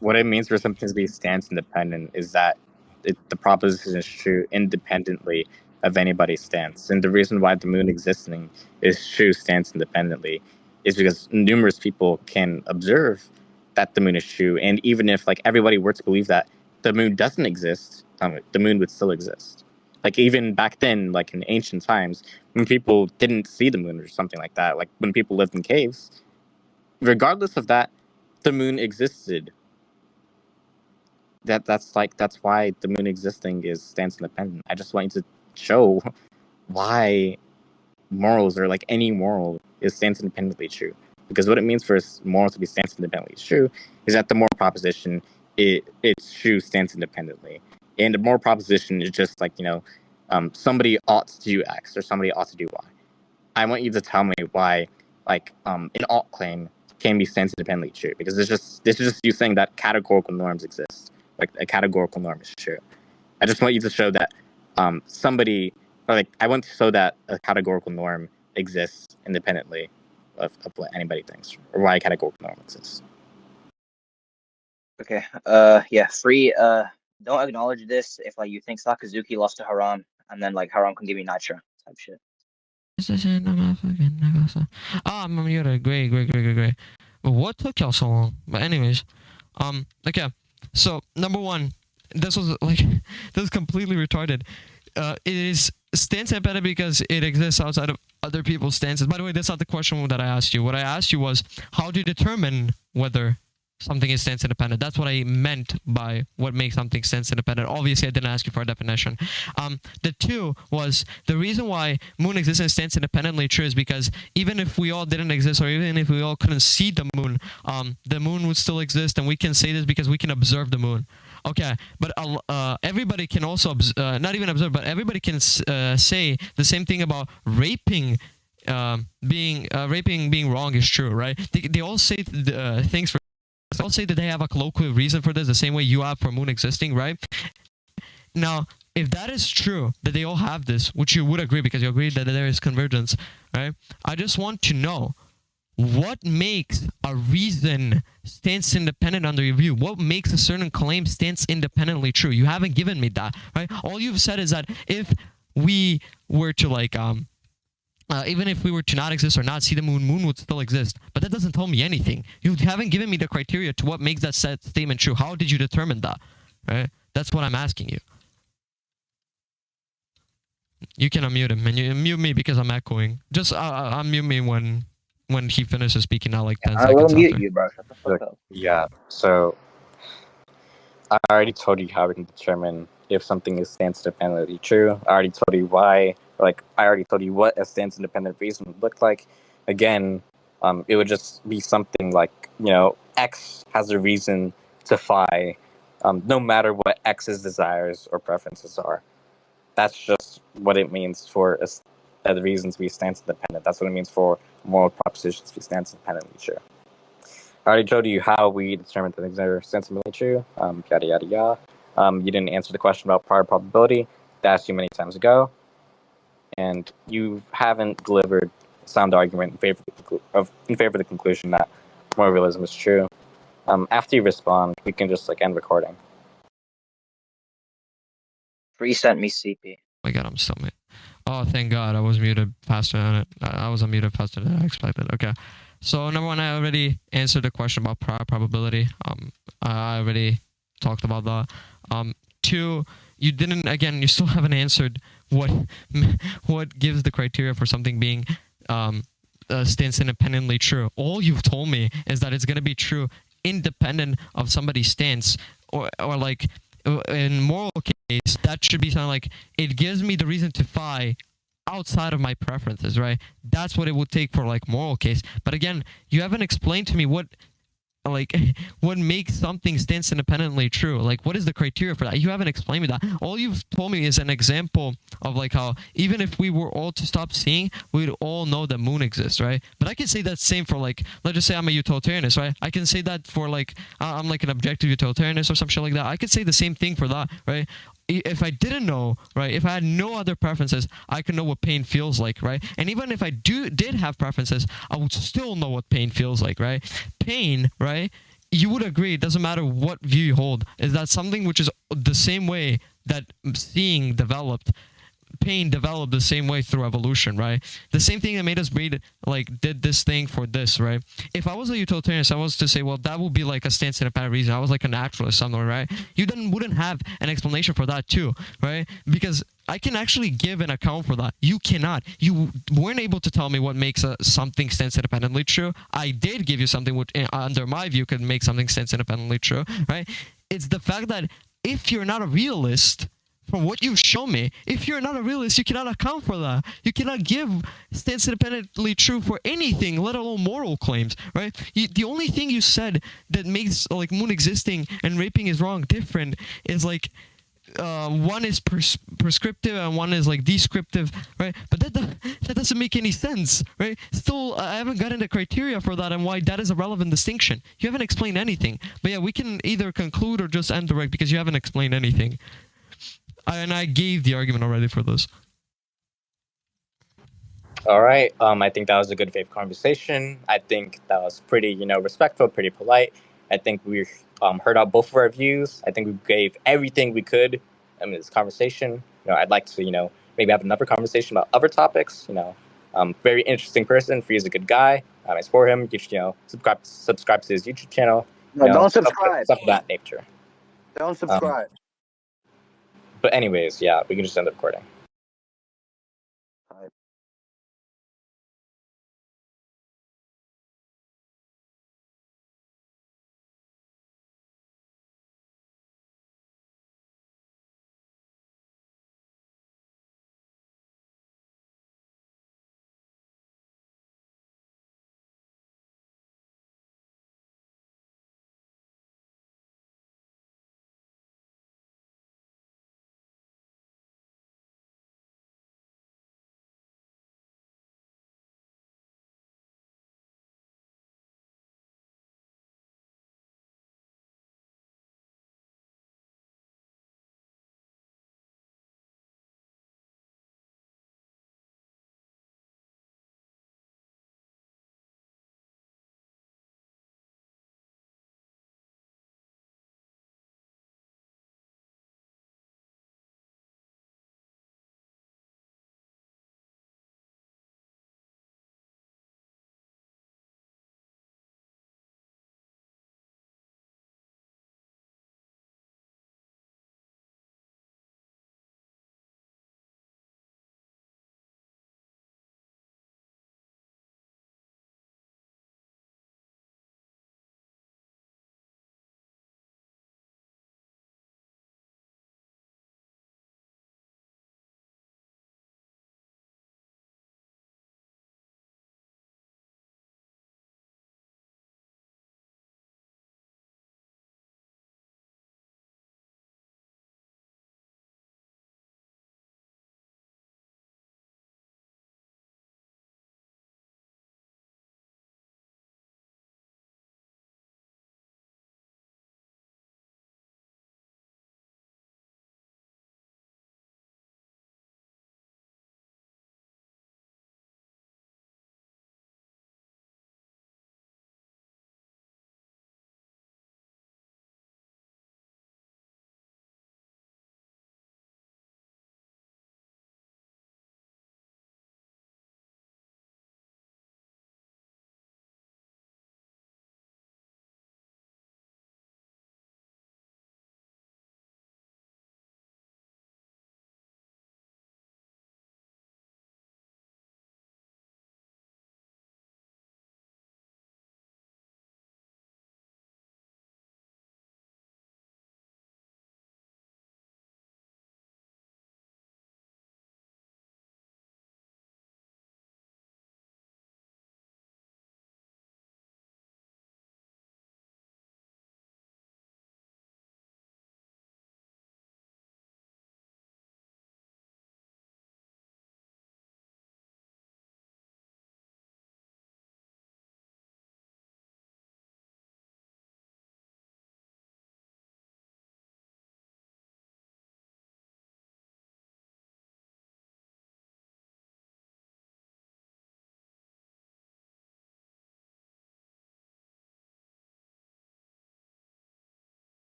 [SPEAKER 2] What it means for something to be stance independent is that the proposition is true independently of anybody's stance. And the reason why the moon existing is true stance independently is because numerous people can observe that the moon is true. And even if like everybody were to believe that the moon doesn't exist, the moon would still exist. Like even back then, like in ancient times, when people didn't see the moon or something like that, like when people lived in caves, regardless of that, the moon existed. That's why the moon existing is stance independent. I just want you to show why morals, or like any moral, is stance independently true. Because what it means for moral to be stance independently true is that the moral proposition it's true stance independently. And a moral proposition is just like, somebody ought to do X or somebody ought to do Y. I want you to tell me why, like, an ought claim can be stands independently true, because this is just you saying that categorical norms exist. Like, a categorical norm is true. I just want you to show that somebody, or like, I want to show that a categorical norm exists independently of what anybody thinks, or why a categorical norm exists.
[SPEAKER 5] Okay. Yeah. Free. Don't acknowledge this if like you think Sakazuki lost to Haram, and then like Haram can give you Nitra type shit.
[SPEAKER 1] I'm muted. Great. But what took y'all so long? But anyways, okay. So number one, this was like this is completely retarded. It is stance independent because it exists outside of other people's stances. By the way, that's not the question that I asked you. What I asked you was how do you determine whether something is stance independent. That's what I meant by what makes something stance independent. Obviously, I didn't ask you for a definition. The two was the reason why moon exists and stance independently true is because even if we all didn't exist, or even if we all couldn't see the moon would still exist, and we can say this because we can observe the moon. Okay, but everybody can also not even observe, but everybody can say the same thing about raping. Raping being wrong is true, right? They all say things for. I'll say that they have a colloquial reason for this, the same way you have for moon existing, right? Now, if that is true, that they all have this, which you would agree because you agree that there is convergence, right? I just want to know what makes a reason stance independent under your view. What makes a certain claim stance independently true? You haven't given me that, right? All you've said is that if we were to like even if we were to not exist or not see the moon would still exist. But that doesn't tell me anything. You haven't given me the criteria to what makes that statement true. How did you determine that? Right? That's what I'm asking you. You can unmute him, and you mute me because I'm echoing. Just unmute me when he finishes speaking, not like 10 seconds.
[SPEAKER 5] I will mute
[SPEAKER 1] after.
[SPEAKER 5] you, bro. Shut the fuck up.
[SPEAKER 2] Yeah, so I already told you how we can determine if something is stance independently true. I already told you why. Like, I already told you what a stance independent reason would look like. Again, it would just be something like, X has a reason to phi, no matter what X's desires or preferences are. That's just what it means for the reasons to be stance independent. That's what it means for moral propositions to be stance independently true. I already showed you how we determined that things are sensibly true, yada, yada, yada. You didn't answer the question about prior probability. That asked you many times ago. And you haven't delivered a sound argument in favor of the conclusion that moral realism is true. After you respond, we can just end recording.
[SPEAKER 5] Free sent me CP.
[SPEAKER 1] Oh my god, I'm still muted. Oh, thank God, I was muted faster than it. I was unmuted faster than I expected. Okay. So number one, I already answered the question about prior probability. I already talked about that. Two, you didn't. Again, you still haven't answered what gives the criteria for something being stance independently true. All you've told me is that it's gonna be true independent of somebody's stance, or like in moral case, that should be something like it gives me the reason to phi outside of my preferences, right? That's what it would take for moral case. But again, you haven't explained to me what makes something stance independently true. What is the criteria for that? You haven't explained me that. All you've told me is an example of how even if we were all to stop seeing, we'd all know that moon exists, right? But I can say that same for let's just say I'm a utilitarianist, right? I can say that for I'm an objective utilitarianist or some shit like that. I could say the same thing for that, right? If I didn't know, right, if I had no other preferences, I could know what pain feels like, right? And even if I did have preferences, I would still know what pain feels like, right? Pain, right? You would agree, it doesn't matter what view you hold, is that something which is the same way that seeing developed, pain developed the same way through evolution, right? The same thing that made us breed, did this thing for this, right? If I was a utilitarianist, I was to say, well, that would be a stance independent reason. I was a naturalist somewhere, right? You then wouldn't have an explanation for that too, right? Because I can actually give an account for that. You cannot. You weren't able to tell me what makes something stance independently true. I did give you something which, under my view, could make something stance independently true, right? It's the fact that if you're not a realist, from what you've shown me, if you're not a realist, you cannot account for that. You cannot give stance independently true for anything, let alone moral claims, right? The only thing you said that makes moon existing and raping is wrong different is one is prescriptive and one is like descriptive, right? But that doesn't make any sense, right? Still, I haven't gotten the criteria for that and why that is a relevant distinction. You haven't explained anything. But yeah, we can either conclude or just end direct because you haven't explained anything. And I gave the argument already for this.
[SPEAKER 2] All right. I think that was a good faith conversation. I think that was pretty, respectful, pretty polite. I think we heard out both of our views. I think we gave everything we could in this conversation. I'd like to, maybe have another conversation about other topics. Very interesting person. He's a good guy. I support him. You should, subscribe to his YouTube channel.
[SPEAKER 5] No, don't subscribe.
[SPEAKER 2] Stuff of that nature.
[SPEAKER 5] Don't subscribe.
[SPEAKER 2] But anyways, yeah, we can just end the recording.